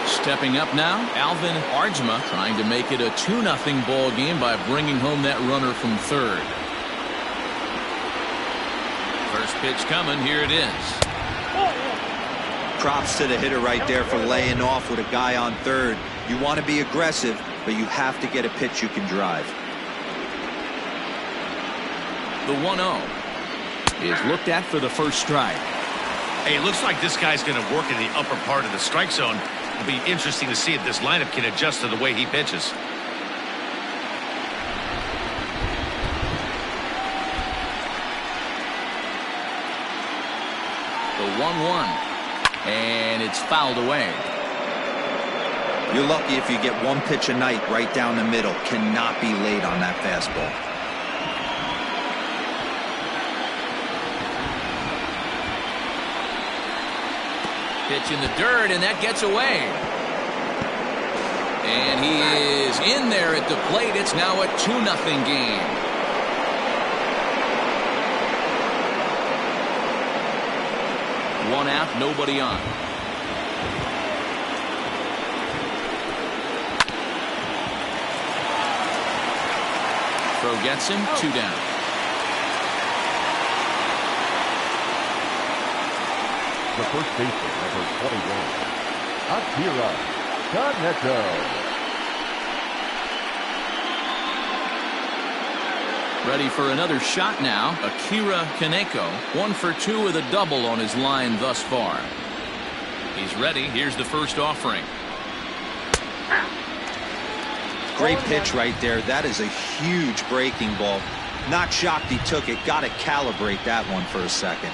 Stepping up now, Alvin Arjma trying to make it a 2-0 ball game by bringing home that runner from third. First pitch coming. Here it is. Props to the hitter right there for laying off with a guy on third. You want to be aggressive, but you have to get a pitch you can drive. The 1-0 is looked at for the first strike. Hey, it looks like this guy's going to work in the upper part of the strike zone. It'll be interesting to see if this lineup can adjust to the way he pitches. The 1-1, and it's fouled away. You're lucky if you get one pitch a night right down the middle. Cannot be late on that fastball. Pitch in the dirt, and that gets away. And he is in there at the plate. It's now a 2-0 game. One out, nobody on. Throw gets him, 2 down. The first baseman, number 21, Akira Kaneko. Ready for another shot now. Akira Kaneko, 1 for 2 with a double on his line thus far. He's ready. Here's the first offering. Great pitch right there. That is a huge breaking ball. Not shocked he took it. Got to calibrate that one for a second.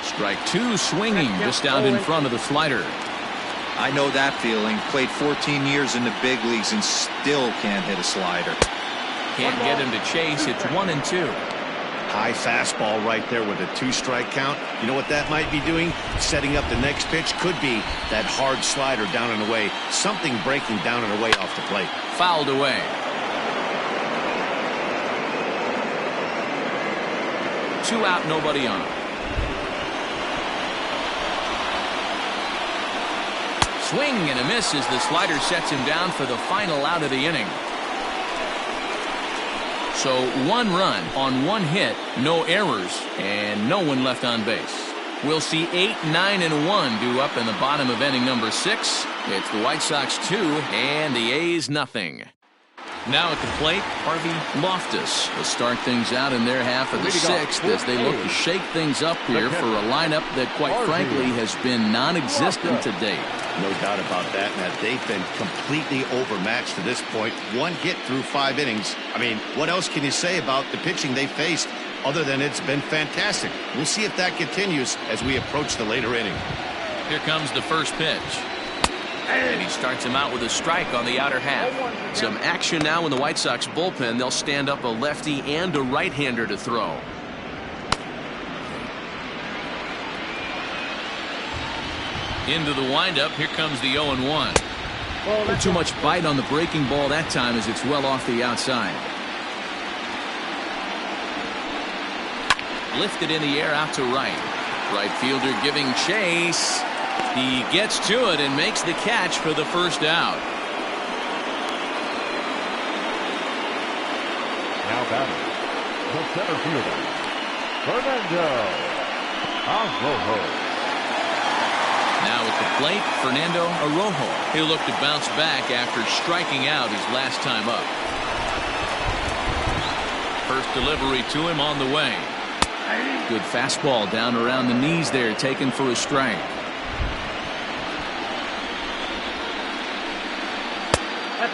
Strike 2, swinging just out in front of the slider. I know that feeling. Played 14 years in the big leagues and still can't hit a slider. Can't get him to chase. It's 1-2. High fastball right there with a 2-strike count. You know what that might be doing? Setting up the next pitch. Could be that hard slider down and away. Something breaking down and away off the plate. Fouled away. 2 out, nobody on. Swing and a miss as the slider sets him down for the final out of the inning. So 1 run on 1 hit, no errors, and no one left on base. We'll see 8, 9, and 1 due up in the bottom of inning number 6. It's the White Sox 2 and the A's nothing. Now at the plate, Harvey Loftus will start things out in their half of the sixth as they look to shake things up here for a lineup that, quite frankly, has been non-existent to date. No doubt about that, Matt. They've been completely overmatched to this point. One hit through 5 innings. I mean, what else can you say about the pitching they faced other than it's been fantastic? We'll see if that continues as we approach the later inning. Here comes the first pitch. And he starts him out with a strike on the outer half. Some action now in the White Sox bullpen. They'll stand up a lefty and a right-hander to throw. Into the windup. Here comes the 0-1. Too much bite on the breaking ball that time as it's well off the outside. Lifted in the air out to right. Right fielder giving chase. He gets to it and makes the catch for the first out. Now batting, the center fielder, Fernando Arrojo. Now at the plate, Fernando Arrojo. He'll look to bounce back after striking out his last time up. First delivery to him on the way. Good fastball down around the knees there, taken for a strike.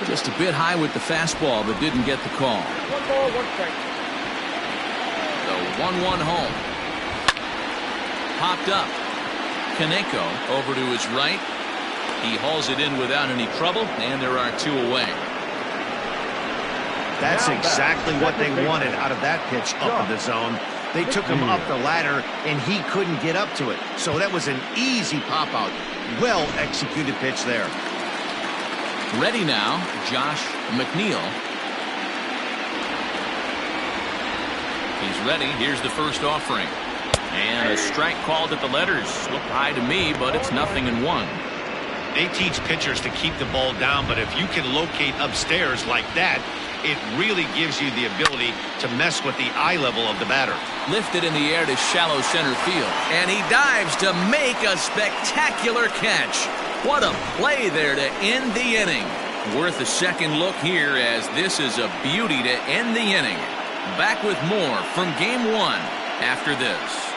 Just a bit high with the fastball, but didn't get the call. 1 ball, 1 strike. The 1-1 home. Popped up. Kaneko over to his right. He hauls it in without any trouble, and there are 2 away. That's exactly what they wanted out of that pitch up in the zone. They took him up the ladder, and he couldn't get up to it. So that was an easy pop-out. Well-executed pitch there. Ready now, Josh Mcneill. He's ready. Here's the first offering. And a strike called at the letters. Looked high to me, but it's 0-1. They teach pitchers to keep the ball down, but if you can locate upstairs like that, it really gives you the ability to mess with the eye level of the batter. Lifted in the air to shallow center field. And he dives to make a spectacular catch. What a play there to end the inning. Worth a second look here as this is a beauty to end the inning. Back with more from Game 1 after this.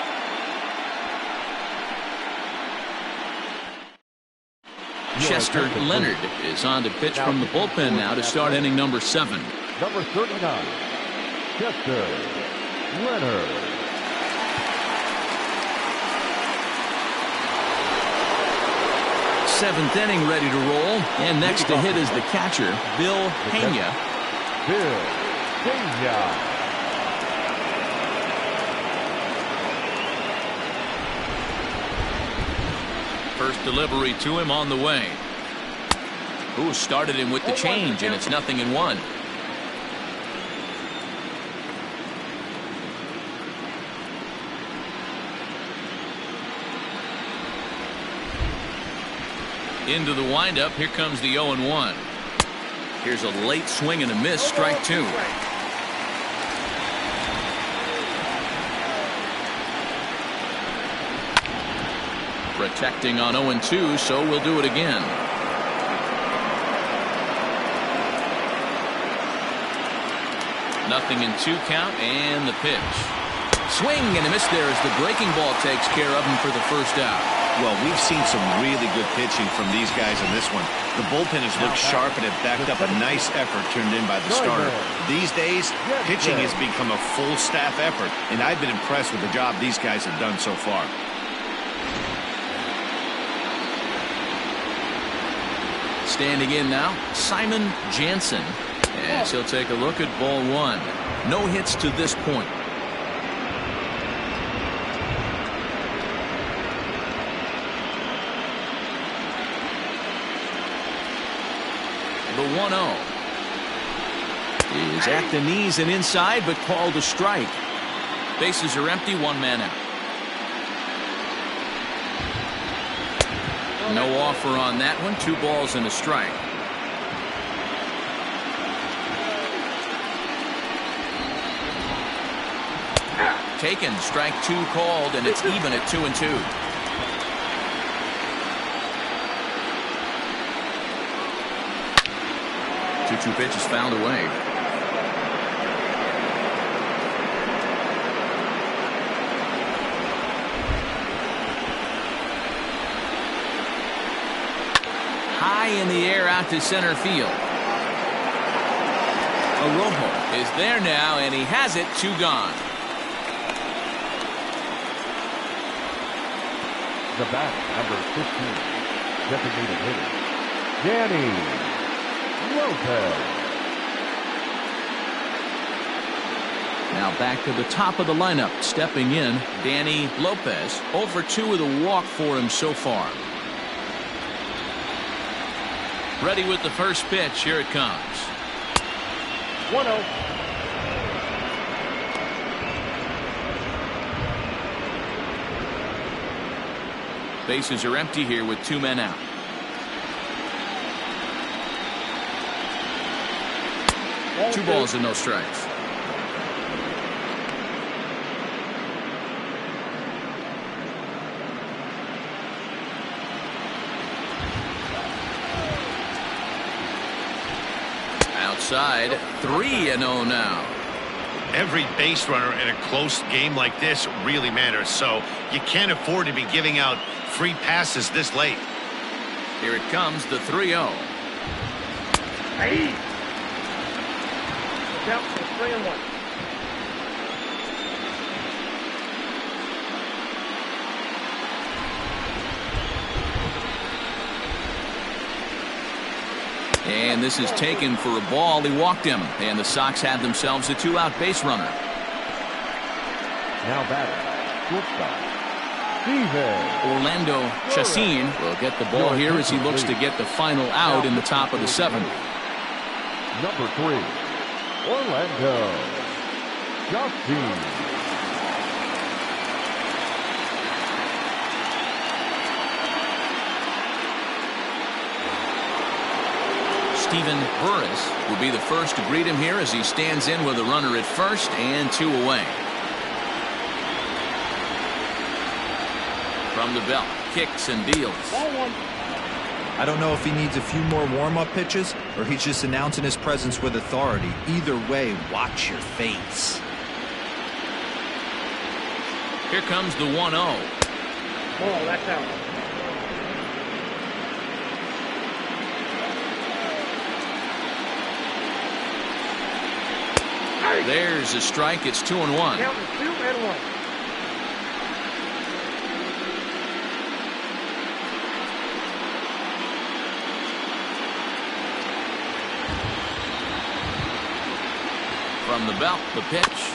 Chester Leonard is on to pitch from the bullpen now to start inning number 7. Number 39, Chester Leonard. Seventh inning ready to roll. And next to hit is the catcher, Bill Pena. Bill Pena. First delivery to him on the way. Ooh, started him with the change, and it's 0-1. Into the windup. Here comes the 0-1. Here's a late swing and a miss. Strike 2. Protecting on 0-2, so we'll do it again. Nothing in 2 count, and the pitch. Swing and a miss there as the breaking ball takes care of him for the first out. Well, we've seen some really good pitching from these guys in this one. The bullpen has looked sharp and have backed up a nice effort turned in by the starter. These days, pitching has become a full staff effort, and I've been impressed with the job these guys have done so far. Standing in now, Simon Jansen. As he'll take a look at ball 1. No hits to this point. The 1-0 is at the knees and inside, but called a strike. Bases are empty, 1 man out. No offer on that one. 2 balls and a strike. Taken. Strike 2 called, and it's even at 2-2. 2-2 pitch is fouled away. High in the air out to center field. Arroyo is there now, and he has it. 2 gone. The bat, number 15, designated hitter, Danny Lopez. Now back to the top of the lineup. Stepping in, Danny Lopez. 0 for 2 with a walk for him so far. Ready with the first pitch. Here it comes. 1-0. Bases are empty here with 2 men out. Two balls and no strikes. Outside, 3-0 now. Every base runner in a close game like this really matters, so you can't afford to be giving out free passes this late. Here it comes, the 3-0. Hey. Count for 3-1. And this is taken for a ball. He walked him, and the Sox have themselves a 2-out base runner. Now batting, shortstop, Steven. Orlando Chacin will get the ball here as he looks to get the final out in the top of the 7th. Number 3, Orlando Chacin. Steven Burris will be the first to greet him here as he stands in with a runner at first and 2 away. From the belt, kicks and deals. I don't know if he needs a few more warm-up pitches or he's just announcing his presence with authority. Either way, watch your face. Here comes the 1-0. Oh, that's out. There's a strike. It's 2-1. Count is 2-1. From the belt, the pitch.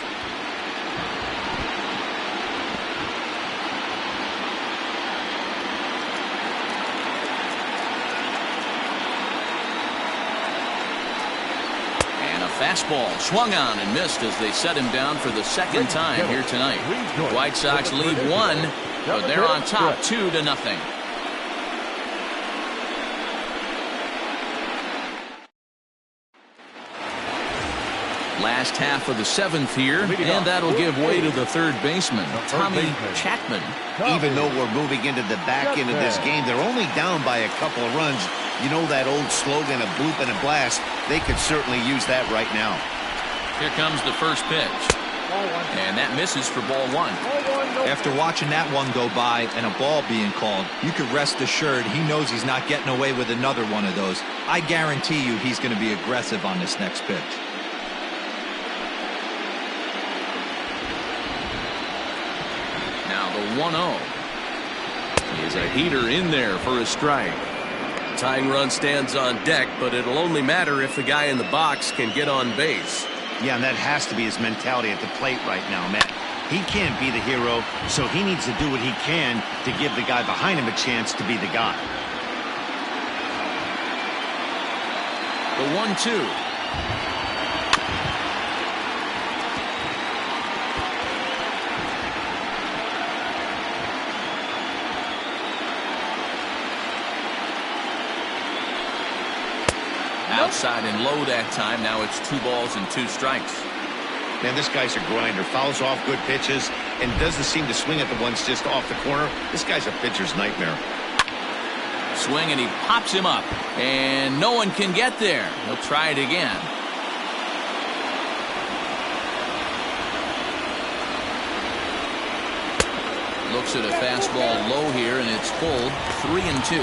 Fastball swung on and missed as they set him down for the second time here tonight. White Sox lead 1, but they're on top 2-0. Last half of the 7th here, and that'll give way to the third baseman, Tommy Chapman. Even though we're moving into the back end of this game, they're only down by a couple of runs. You know that old slogan, a bloop and a blast. They could certainly use that right now. Here comes the first pitch. And that misses for ball 1. After watching that one go by and a ball being called, you can rest assured he knows he's not getting away with another one of those. I guarantee you he's going to be aggressive on this next pitch. Now the 1-0 is a heater in there for a strike. Tying run stands on deck, but it'll only matter if the guy in the box can get on base. Yeah, and that has to be his mentality at the plate right now, Matt. He can't be the hero, so he needs to do what he can to give the guy behind him a chance to be the guy. The 1-2. Outside and low that time. Now it's 2 balls and 2 strikes. Man, this guy's a grinder. Fouls off good pitches and doesn't seem to swing at the ones just off the corner. This guy's a pitcher's nightmare. Swing, and he pops him up. And no one can get there. He'll try it again. Looks at a fastball low here, and it's pulled. 3-2.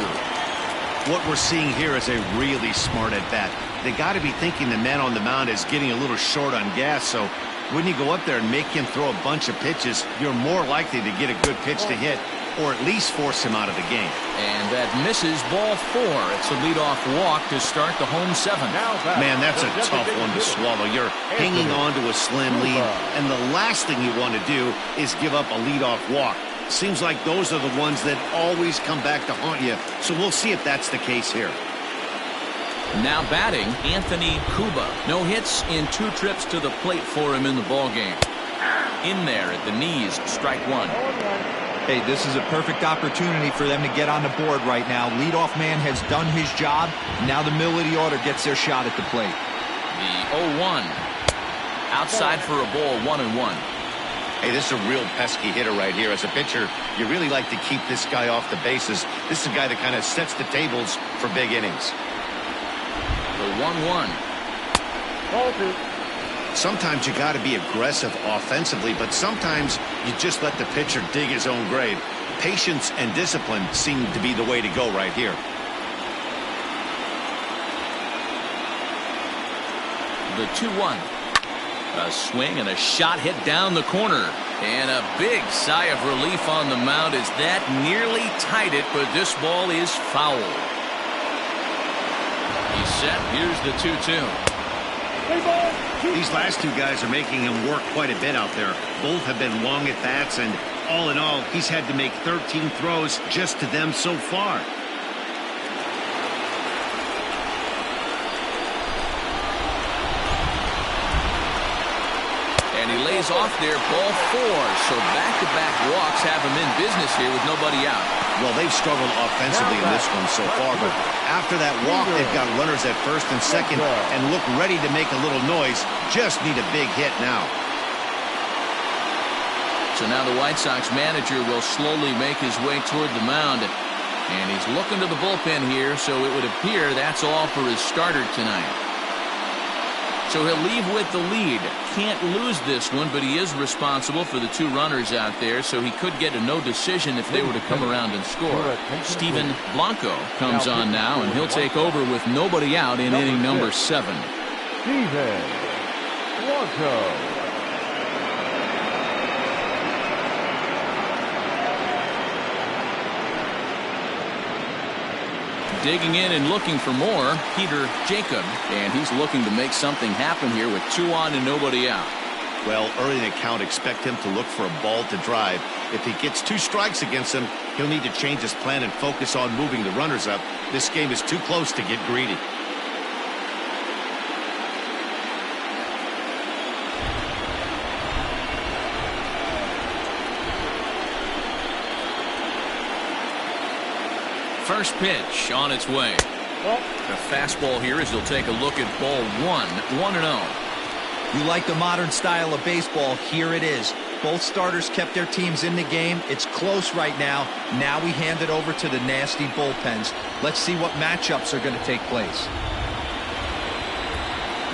What we're seeing here is a really smart at bat. They got to be thinking the man on the mound is getting a little short on gas, so when you go up there and make him throw a bunch of pitches, you're more likely to get a good pitch to hit, or at least force him out of the game. And that misses ball 4. It's a leadoff walk to start the home 7th. Man, that's a tough one to swallow. You're hanging on to a slim lead, and the last thing you want to do is give up a leadoff walk. Seems like those are the ones that always come back to haunt you, so we'll see if that's the case here. Now batting, Anthony Cuba. No hits in 2 trips to the plate for him in the ballgame. In there at the knees, strike 1. Hey, this is a perfect opportunity for them to get on the board right now. Leadoff man has done his job. Now the middle of the order gets their shot at the plate. The 0-1. Outside for a ball, 1-1. Hey, this is a real pesky hitter right here. As a pitcher, you really like to keep this guy off the bases. This is a guy that kind of sets the tables for big innings. The 1-1. Ball 2. Sometimes you got to be aggressive offensively, but sometimes you just let the pitcher dig his own grave. Patience and discipline seem to be the way to go right here. The 2-1. A swing and a shot hit down the corner. And a big sigh of relief on the mound as that nearly tied it, but this ball is foul. He's set. Here's the 2-2. These last two guys are making him work quite a bit out there. Both have been long at bats, and all in all, he's had to make 13 throws just to them so far. And he lays off there, ball 4. So back-to-back walks have him in business here with nobody out. Well, they've struggled offensively in this one so far, but after that walk, they've got runners at first and second and look ready to make a little noise. Just need a big hit now. So now the White Sox manager will slowly make his way toward the mound. And he's looking to the bullpen here, so it would appear that's all for his starter tonight. So he'll leave with the lead. Can't lose this one, but he is responsible for the 2 runners out there, so he could get a no decision if they were to come around and score. Steven Blanco comes on now, and he'll take over with nobody out in inning number 7. Steven Blanco. Digging in and looking for more, Peter Jacob, and he's looking to make something happen here with 2 on and nobody out. Well, early in the count, expect him to look for a ball to drive. If he gets 2 strikes against him, he'll need to change his plan and focus on moving the runners up. This game is too close to get greedy. First pitch on its way. The fastball here as he'll take a look at ball 1, 1-0. You like the modern style of baseball, here it is. Both starters kept their teams in the game. It's close right now. Now we hand it over to the nasty bullpens. Let's see what matchups are going to take place.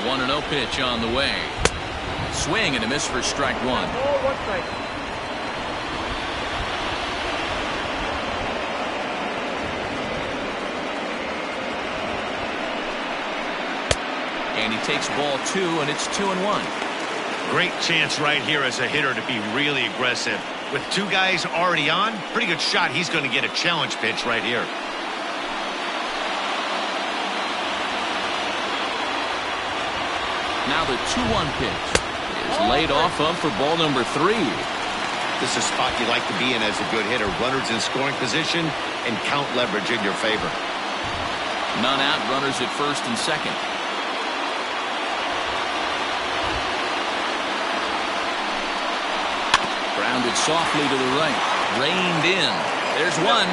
1-0 pitch on the way. Swing and a miss for strike 1. One strike. And he takes ball 2, and it's 2-1. Great chance right here as a hitter to be really aggressive. With 2 guys already on, pretty good shot he's going to get a challenge pitch right here. Now the 2-1 pitch is laid off of for ball number 3. This is a spot you like to be in as a good hitter. Runners in scoring position and count leverage in your favor. None out, runners at first and second. Grounded softly to the right. Reined in. There's one.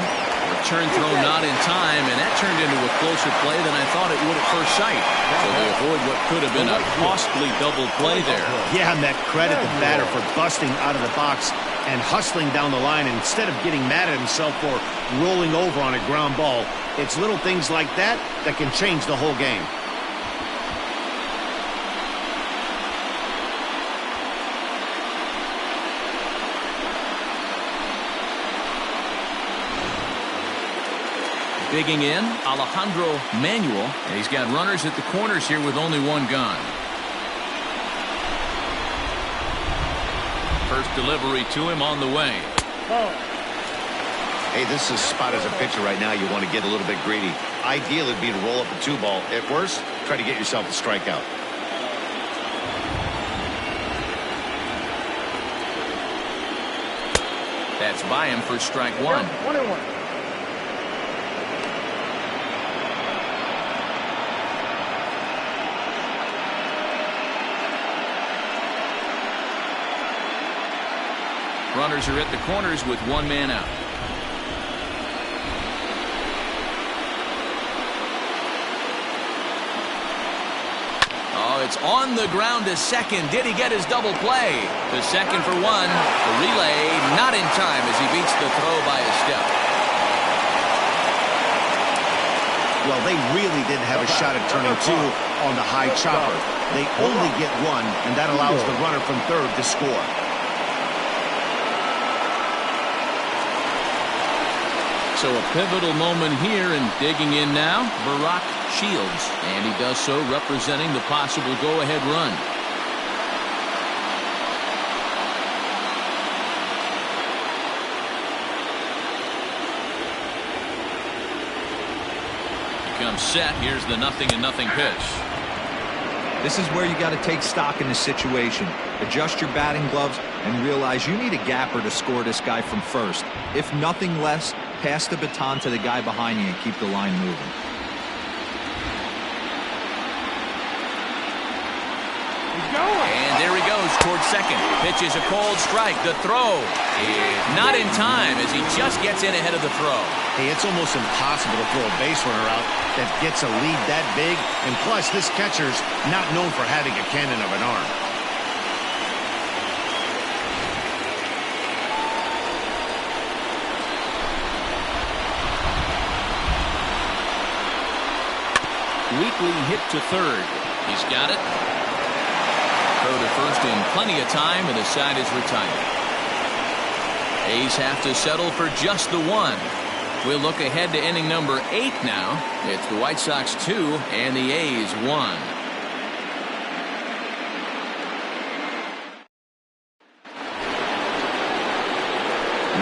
Return throw not in time, and that turned into a closer play than I thought it would at first sight. So they avoid what could have been a costly double play there. Yeah, Met, credit the batter for busting out of the box and hustling down the line instead of getting mad at himself for rolling over on a ground ball. It's little things like that that can change the whole game. Digging in, Alejandro Manuel, and he's got runners at the corners here with only one gone. First delivery to him on the way. Hey, this is a spot as a pitcher right now. You want to get a little bit greedy. Ideal would be to roll up a 2-ball. At worst, try to get yourself a strikeout. That's by him for strike one. 1-1. Runners are at the corners with one man out. Oh, it's on the ground to second. Did he get his double play? The second for one. The relay not in time as he beats the throw by a step. Well, they really didn't have a shot at turning two on the high chopper. They only get one, and that allows the runner from third to score. So a pivotal moment here, and digging in now, Barack Shields. And he does so representing the possible go-ahead run. He comes set. Here's the 0-0 pitch. This is where you got to take stock in the situation. Adjust your batting gloves and realize you need a gapper to score this guy from first. If nothing less, pass the baton to the guy behind you and keep the line moving. And there he goes towards second. Pitches a cold strike. The throw not in time as he just gets in ahead of the throw. Hey, it's almost impossible to throw a base runner out that gets a lead that big. And plus, this catcher's not known for having a cannon of an arm. Weekly hit to third. He's got it. Throw to first in plenty of time, and the side is retired. A's have to settle for just the one. We'll look ahead to inning number 8 now. It's the White Sox 2 and the A's 1.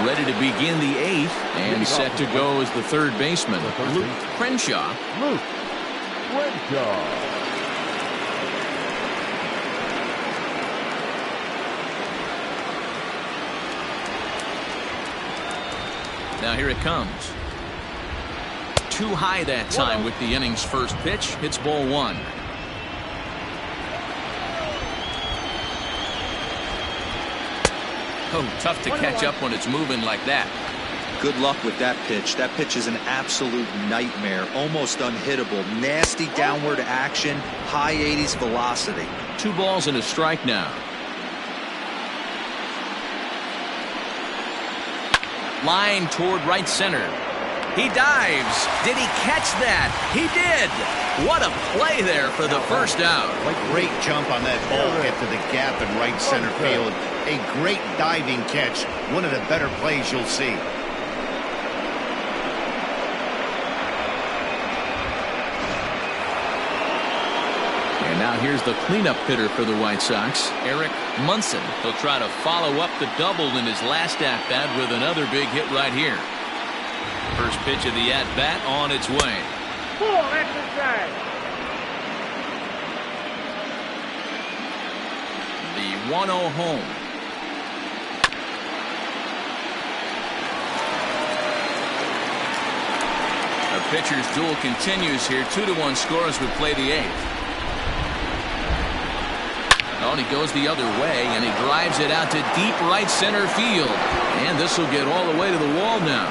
Ready to begin the 8th, and set to go as the third baseman, Luke Crenshaw. Luke Crenshaw. Now here it comes. Too high that time with the inning's first pitch. Hits ball one. Oh, tough to catch up when it's moving like that. Good luck with that pitch. That pitch is an absolute nightmare. Almost unhittable. Nasty downward action. High 80s velocity. 2 balls and a strike now. Line toward right center. He dives. Did he catch that? He did. What a play there for the first out. Great jump on that ball. Get to the gap in right center field. A great diving catch. One of the better plays you'll see. And now here's the cleanup hitter for the White Sox, Eric Munson. He'll try to follow up the double in his last at-bat with another big hit right here. First pitch of the at-bat on its way. Full exercise. The 1-0 home. Our pitcher's duel continues here. 2-1 score as we play the 8th. Oh, and he goes the other way, and he drives it out to deep right center field. And this will get all the way to the wall now.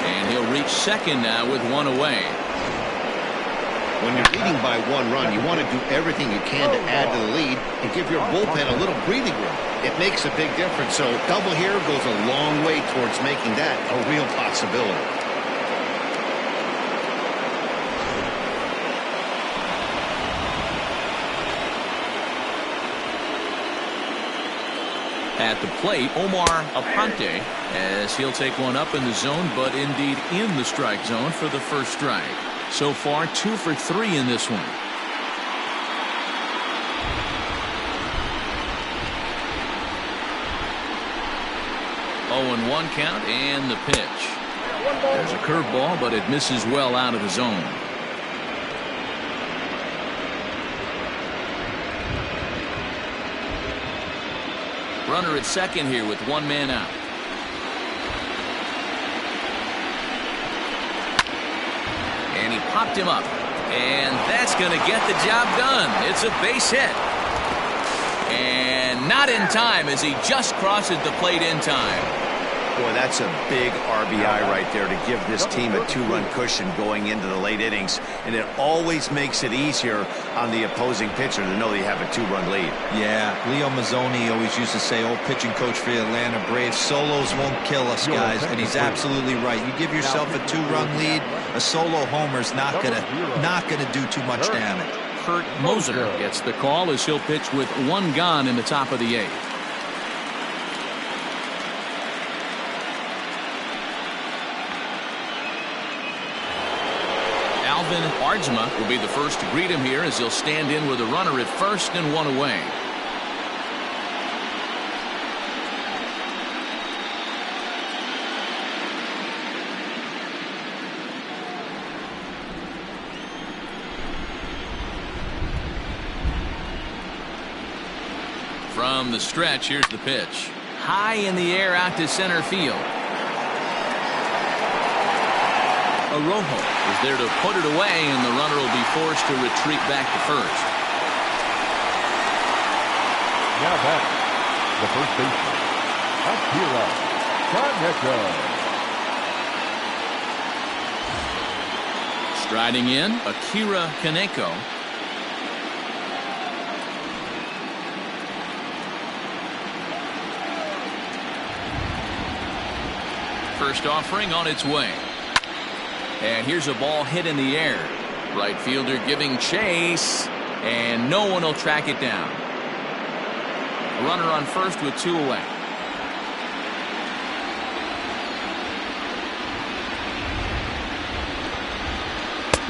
And he'll reach second now with one away. When you're leading by 1 run, you want to do everything you can to add to the lead and give your bullpen a little breathing room. It makes a big difference, so double here goes a long way towards making that a real possibility. At the plate, Omar Aponte, as he'll take one up in the zone, but indeed in the strike zone for the first strike. So far, 2 for 3 in this one. Oh, and 1 count, and the pitch. There's a curveball, but it misses well out of the zone. Runner at second here with 1 man out. And he popped him up. And that's going to get the job done. It's a base hit. And not in time as he just crosses the plate in time. Boy, that's a big RBI right there to give this team a 2-run cushion going into the late innings. And it always makes it easier on the opposing pitcher to know they have a 2-run lead. Yeah, Leo Mazzoni always used to say, old pitching coach for the Atlanta Braves, solos won't kill us, guys. And he's absolutely right. You give yourself a 2-run lead, a solo homer's not gonna do too much damage. Kurt Moser gets the call as he'll pitch with 1 gone in the top of the 8th. Alvin Ardsma will be the first to greet him here as he'll stand in with a runner at first and 1 away. From the stretch, here's the pitch. High in the air out to center field. Arrojo is there to put it away, and the runner will be forced to retreat back to first. Now back, the first baseman, Akira Kaneko. Striding in, Akira Kaneko. First offering on its way. And here's a ball hit in the air. Right fielder giving chase, and no one will track it down. A runner on first with 2 away.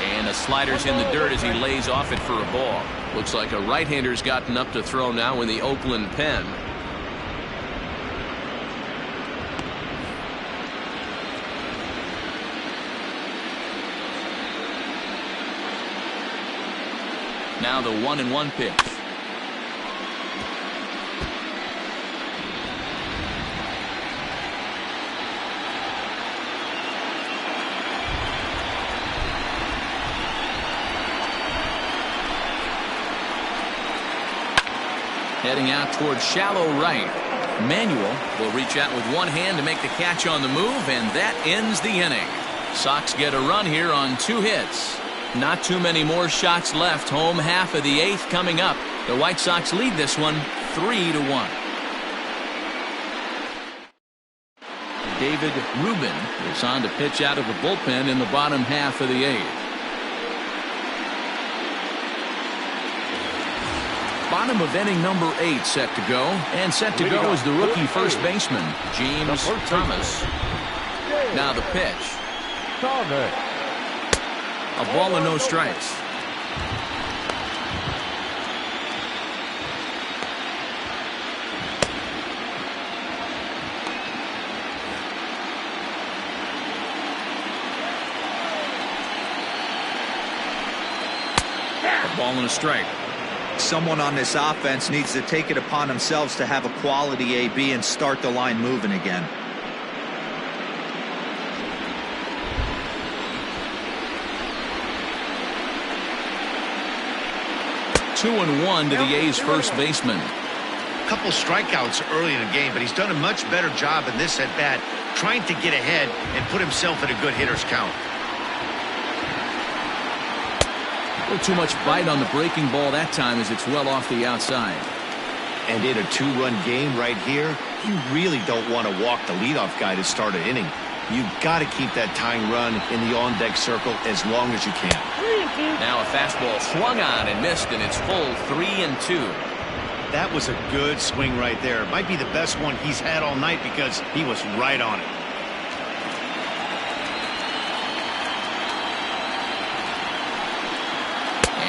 And a slider's in the dirt as he lays off it for a ball. Looks like a right-hander's gotten up to throw now in the Oakland pen. Now the 1-1 pitch. Heading out towards shallow right. Mcneill will reach out with 1 hand to make the catch on the move, and that ends the inning. Sox get a run here on 2 hits. Not too many more shots left. Home half of the 8th coming up. The White Sox lead this one 3-1. David Rubin is on to pitch out of the bullpen in the bottom half of the 8th. Bottom of inning number 8 set to go. And set to go is the rookie first baseman, James Thomas. Now the pitch. A ball and no strikes. A ball and a strike. Someone on this offense needs to take it upon themselves to have a quality AB and start the line moving again. Two and one to the A's first baseman. A couple strikeouts early in the game, but he's done a much better job in this at bat trying to get ahead and put himself in a good hitter's count. A little too much bite on the breaking ball that time as it's well off the outside. And in a 2-run game right here, you really don't want to walk the leadoff guy to start an inning. You've got to keep that tying run in the on-deck circle as long as you can. Now a fastball swung on and missed, and it's full 3-2. That was a good swing right there. It might be the best one he's had all night because he was right on it.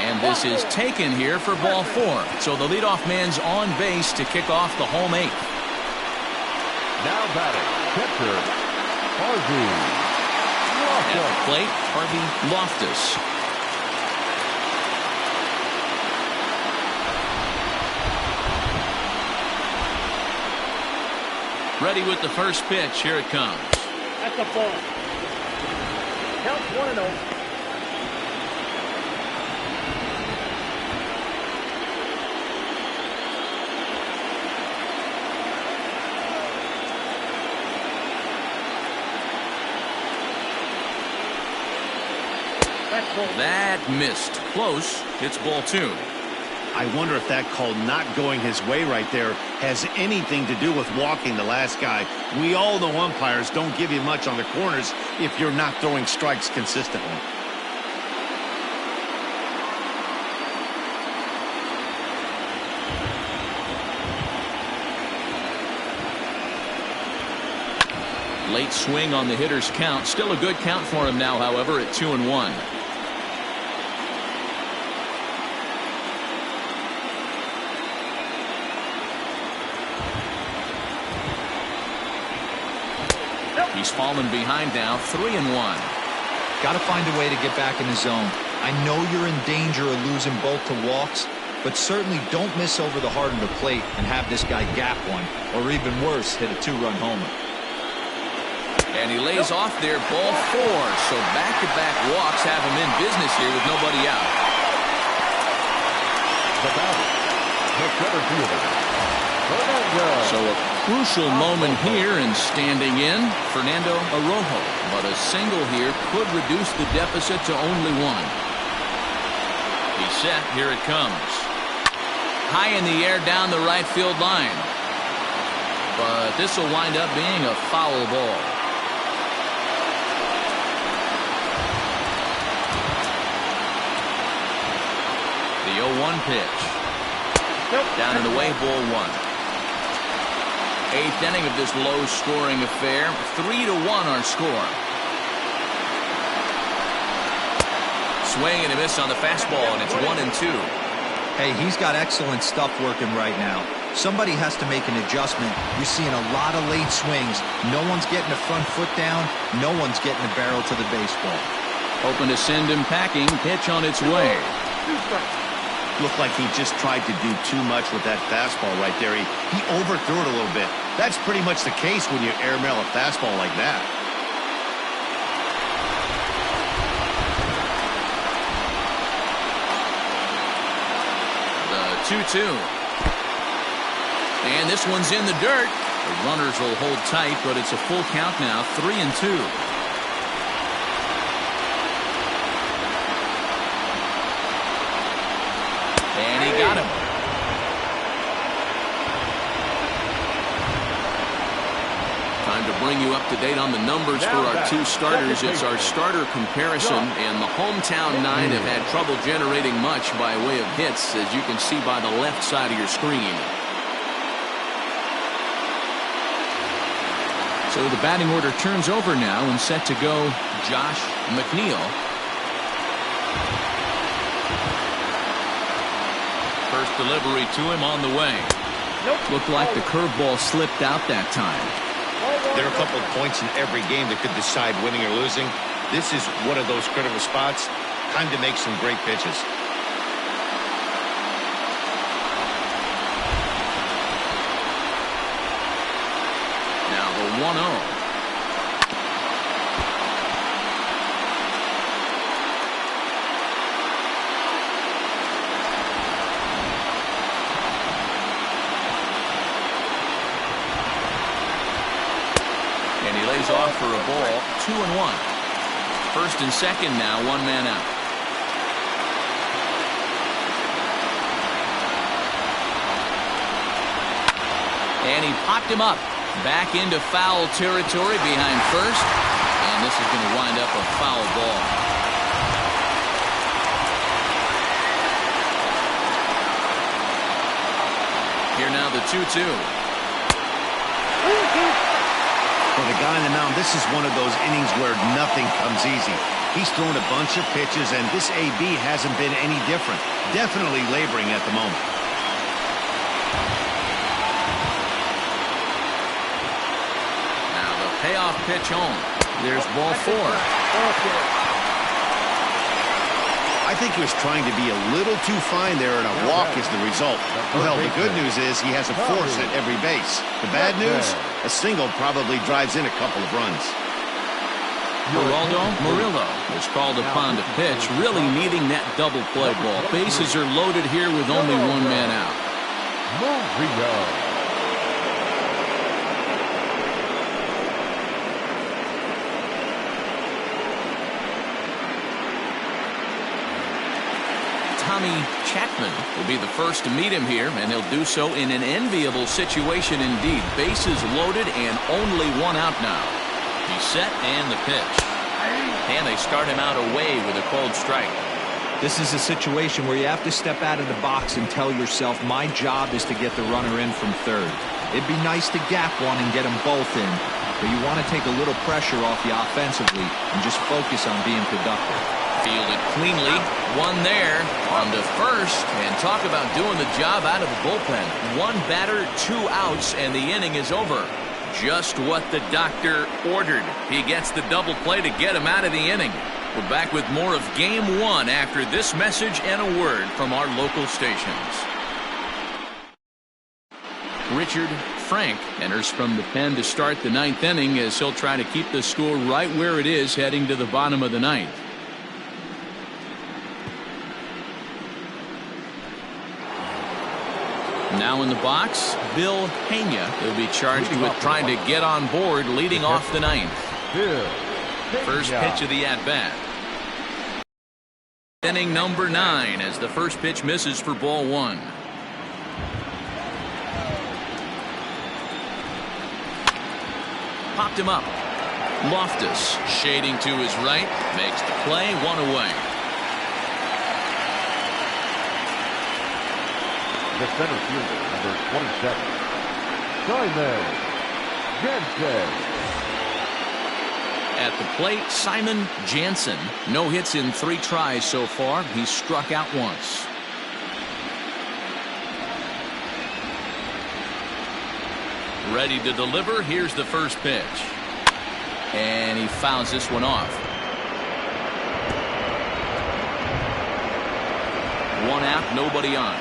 And this is taken here for ball 4. So the leadoff man's on base to kick off the home 8th. Now batting, catcher, Harvey At Lopez. the plate, Harvey Loftus. Ready with the first pitch. Here it comes. That's a ball. Count 1-0. That missed. Close. It's ball 2. I wonder if that call not going his way right there has anything to do with walking the last guy. We all know umpires don't give you much on the corners if you're not throwing strikes consistently. Late swing on the hitter's count. Still a good count for him now, however, at 2-1. He's fallen behind now, 3-1. Got to find a way to get back in the zone. I know you're in danger of losing both to walks, but certainly don't miss over the heart of the plate and have this guy gap one, or even worse, hit a 2-run homer. And he lays off there, ball 4. So back-to-back walks have him in business here with nobody out. The batter, the center fielder, Fernando. So a crucial moment here, and standing in, Fernando Arrojo. But a single here could reduce the deficit to only 1. He's set. Here it comes. High in the air down the right field line. But this will wind up being a foul ball. The 0-1 pitch. Down and away, ball 1. 8th inning of this low-scoring affair. 3-1 our score. Swing and a miss on the fastball, and it's 1-2. Hey, he's got excellent stuff working right now. Somebody has to make an adjustment. You're seeing a lot of late swings. No one's getting the front foot down. No one's getting the barrel to the baseball. Hoping to send him packing. Pitch on its way. Looked like he just tried to do too much with that fastball right there. He overthrew it a little bit. That's pretty much the case when you airmail a fastball like that. The 2-2. And this one's in the dirt. The runners will hold tight, but it's a full count now, 3-2. And he got him. Time to bring you up to date on the numbers for our 2 starters. It's our starter comparison, and the hometown 9 have had trouble generating much by way of hits, as you can see by the left side of your screen. So the batting order turns over now, and set to go Josh Mcneill. First delivery to him on the way. Looked like the curveball slipped out that time. There are a couple of points in every game that could decide winning or losing. This is one of those critical spots. Time to make some great pitches. Now the 1-0. off for a ball, 2-1. First and second now, one man out. And he popped him up. Back into foul territory behind first. And this is going to wind up a foul ball. Here now the 2-2. For the guy on the mound, this is one of those innings where nothing comes easy. He's thrown a bunch of pitches, and this AB hasn't been any different. Definitely laboring at the moment. Now the payoff pitch home. There's ball 4. I think he was trying to be a little too fine there, and a walk is the result. Well, the good news is he has a force at every base. The bad news, a single probably drives in a couple of runs. Geraldo Murillo is called upon to pitch, really needing that double play ball. Bases are loaded here with only one man out. Murillo. Tommy Chapman will be the first to meet him here, and he'll do so in an enviable situation indeed. Bases loaded and only one out now. He's set and the pitch. And they start him out away with a called strike. This is a situation where you have to step out of the box and tell yourself, my job is to get the runner in from third. It'd be nice to gap one and get them both in, but you want to take a little pressure off you offensively and just focus on being productive. Fielded cleanly, one there on to first, and talk about doing the job out of the bullpen. One batter, 2 outs, and the inning is over. Just what the doctor ordered. He gets the double play to get him out of the inning. We're back with more of Game 1 after this message and a word from our local stations. Richard Frank enters from the pen to start the 9th inning as he'll try to keep the score right where it is heading to the bottom of the 9th. Now in the box, Bill Pena will be charged with trying to get on board leading off the 9th. First pitch of the at-bat. Inning number 9 as the first pitch misses for ball 1. Popped him up. Loftus shading to his right, makes the play, 1 away. The center fielder, number 27, Simon Jansen. At the plate, Simon Jansen. No hits in 3 tries so far. He's struck out once. Ready to deliver. Here's the first pitch. And he fouls this one off. 1 out, nobody on.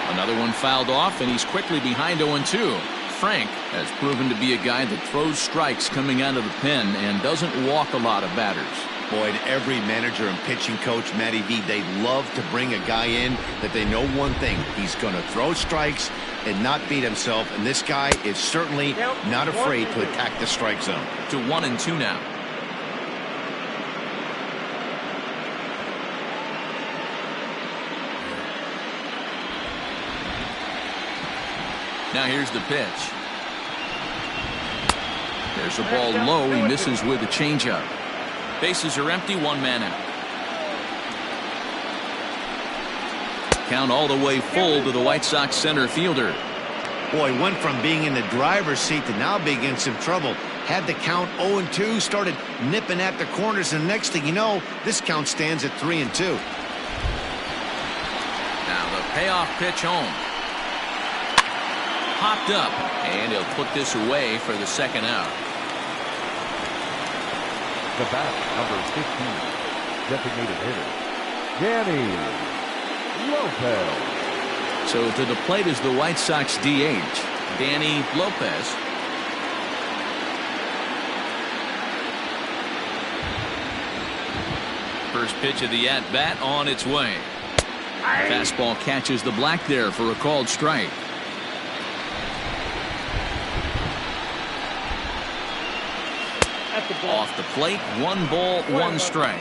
Another one fouled off, and he's quickly behind 0-2. Frank has proven to be a guy that throws strikes coming out of the pen and doesn't walk a lot of batters. Boyd, every manager and pitching coach, Matty V, they love to bring a guy in that they know one thing. He's going to throw strikes and not beat himself, and this guy is certainly not afraid to attack the strike zone. To 1-2 now. Now here's the pitch. There's a ball low. He misses with a changeup. Bases are empty, 1 man out. Count all the way full to the White Sox center fielder. Boy, went from being in the driver's seat to now being in some trouble. Had the count 0-2, started nipping at the corners, and next thing you know, this count stands at 3-2. Now the payoff pitch home. Popped up, and he'll put this away for the 2nd out. The bat, number 15, designated hitter, Danny Lopez. So to the plate is the White Sox DH, Danny Lopez. First pitch of the at-bat on its way. Fastball catches the black there for a called strike. at the ball. Off the plate, 1 ball, 1 strike.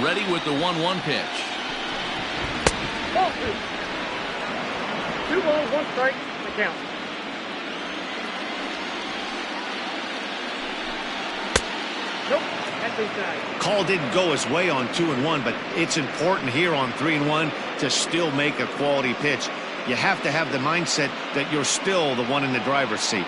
Ready with the 1-1 pitch. Ball 2. 2 balls, 1 strike, the count. Nope, that's inside. Call didn't go his way on 2-1, but it's important here on 3-1 to still make a quality pitch. You have to have the mindset that you're still the one in the driver's seat.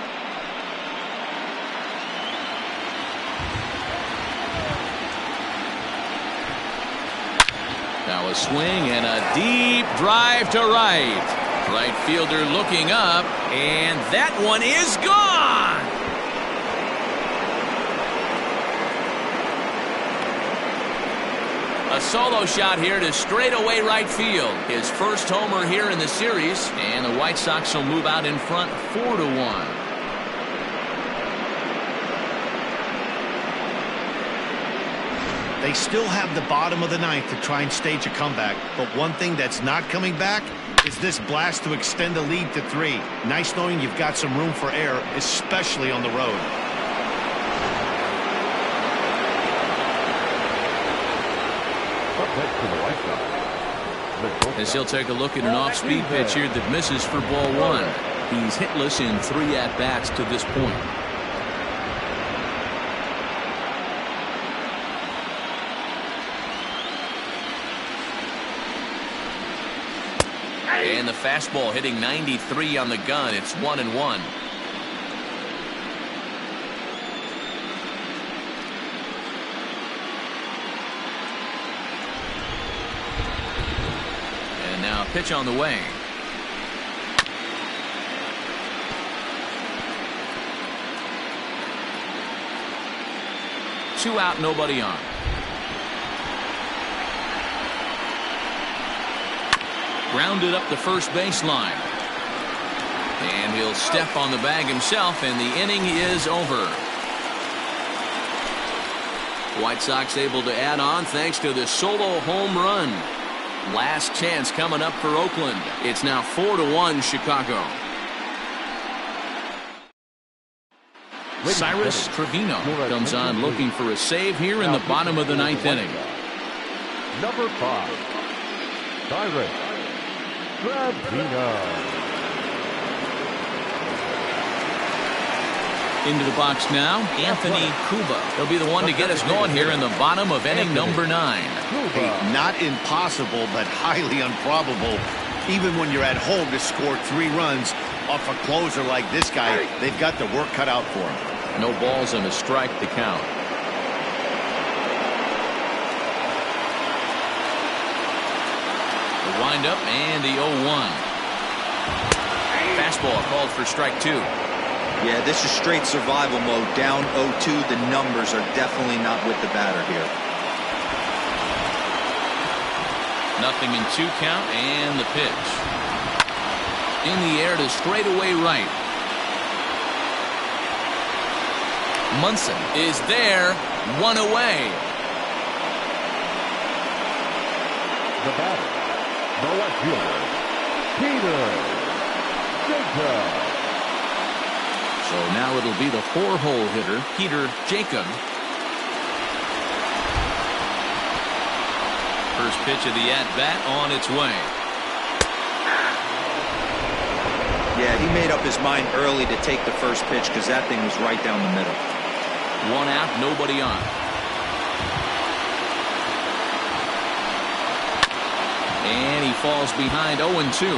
Now a swing and a deep drive to right. Right fielder looking up, and that one is gone. A solo shot here to straightaway right field. His first homer here in the series, and the White Sox will move out in front 4-1. They still have the bottom of the 9th to try and stage a comeback, but one thing that's not coming back is this blast to extend the lead to 3. Nice knowing you've got some room for error, especially on the road. As he'll take a look at an off-speed pitch here that misses for ball 1. He's hitless in 3 at-bats to this point. And the fastball hitting 93 on the gun. It's 1-1. And now a pitch on the way. Two out, nobody on. Grounded up the first baseline. And he'll step on the bag himself, and the inning is over. White Sox able to add on thanks to the solo home run. Last chance coming up for Oakland. It's now 4-1 Chicago. Cyrus Trevino comes on looking for a save here in the bottom of the 9th inning. Number 5, Cyrus Trevino. Into the box now, Anthony Cuba. He'll be the one to get us going here in the bottom of inning number 9. Hey, not impossible, but highly improbable. Even when you're at home to score 3 runs off a closer like this guy, they've got the work cut out for him. No balls and a strike to count. The windup and the 0-1. Fastball called for strike 2. Yeah, this is straight survival mode. Down 0-2. The numbers are definitely not with the batter here. Nothing in 2 count, and the pitch. In the air to straightaway right. Munson is there, 1 away. The batter, the left fielder, Peter Jacob. So now it'll be the 4-hole hitter, Peter Jacob. First pitch of the at-bat on its way. Yeah, he made up his mind early to take the first pitch because that thing was right down the middle. 1 out, nobody on. And he falls behind 0-2.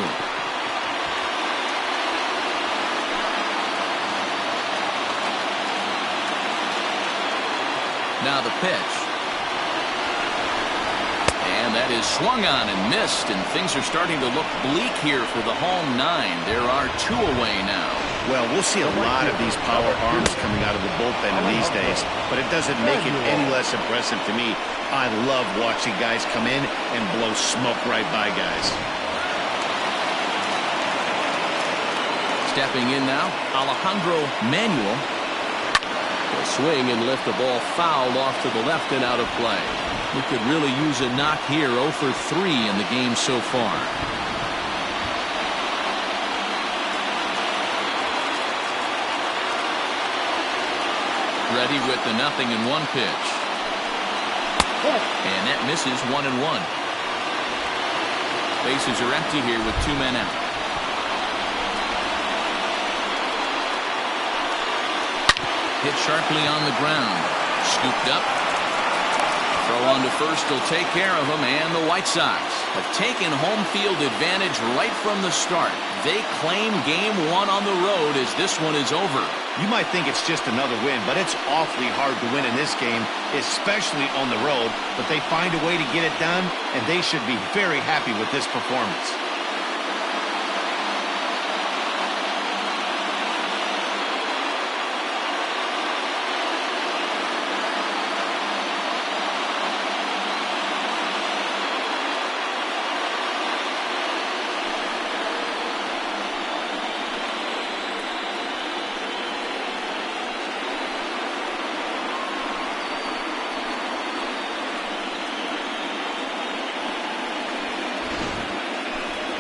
Now the pitch. And that is swung on and missed, and things are starting to look bleak here for the home 9. There are 2 away now. Well, we'll see a lot of these power arms coming out of the bullpen in these days, but it doesn't make it any less impressive to me. I love watching guys come in and blow smoke right by guys. Stepping in now, Alejandro Manuel. Will swing and lift the ball foul off to the left and out of play. We could really use a knock here. 0 for 3 in the game so far. Ready with the 0-1 pitch. And that misses 1-1. Bases are empty here with 2 men out. Hit sharply on the ground. Scooped up. Throw on to first will take care of him, and the White Sox have taken home field advantage right from the start. They claim game 1 on the road as this one is over. You might think it's just another win, but it's awfully hard to win in this game, especially on the road. But they find a way to get it done, and they should be very happy with this performance.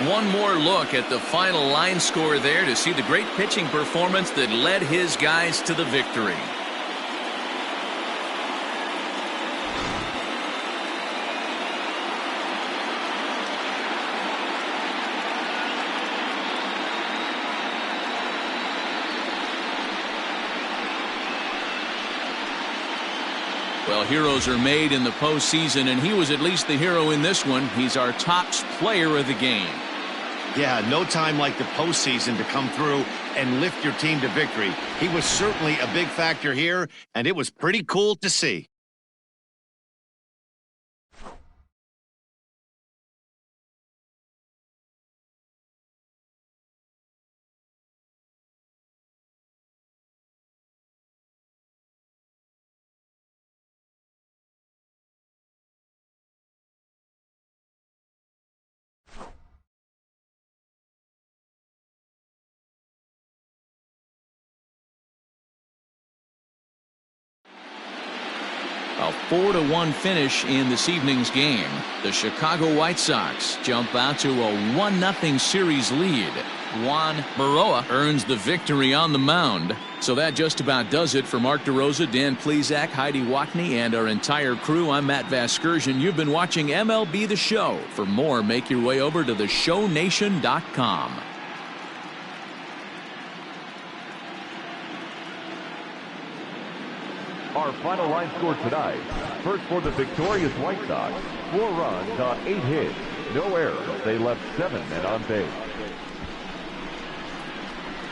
One more look at the final line score there to see the great pitching performance that led his guys to the victory. Well, heroes are made in the postseason, and he was at least the hero in this one. He's our top player of the game. Yeah, no time like the postseason to come through and lift your team to victory. He was certainly a big factor here, and it was pretty cool to see. A 4-1 finish in this evening's game. The Chicago White Sox jump out to a 1-0 series lead. Juan Baroa earns the victory on the mound. So that just about does it for Mark DeRosa, Dan Plesac, Heidi Watney, and our entire crew. I'm Matt Vasgersian. You've been watching MLB The Show. For more, make your way over to theshownation.com. Our final line score tonight. First for the victorious White Sox, 4 runs on 8 hits, no errors. They left 7 men on base.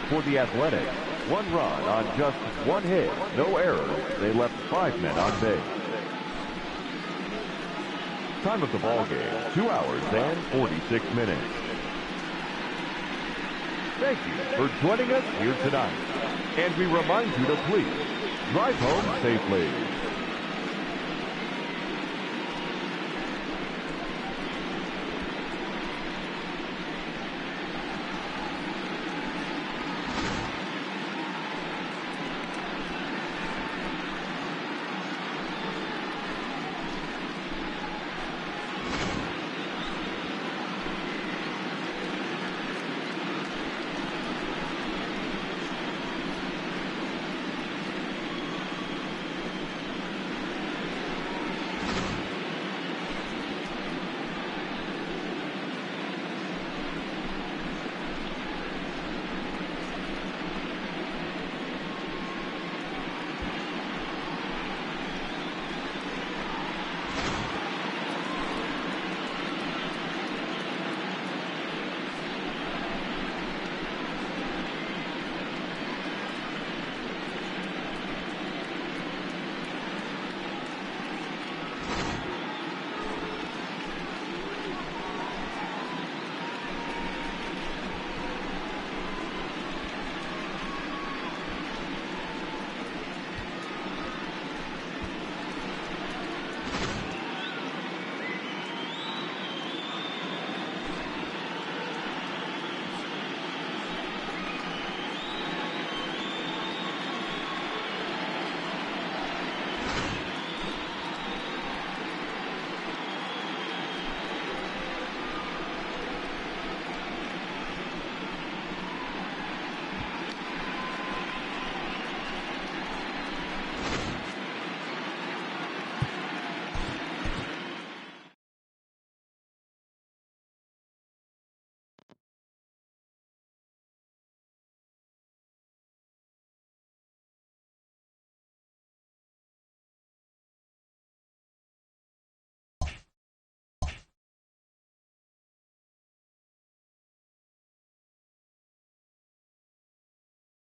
For the Athletics, 1 run on just 1 hit, no errors. They left 5 men on base. Time of the ball game, 2 hours and 46 minutes. Thank you for joining us here tonight. And we remind you to please drive home safely.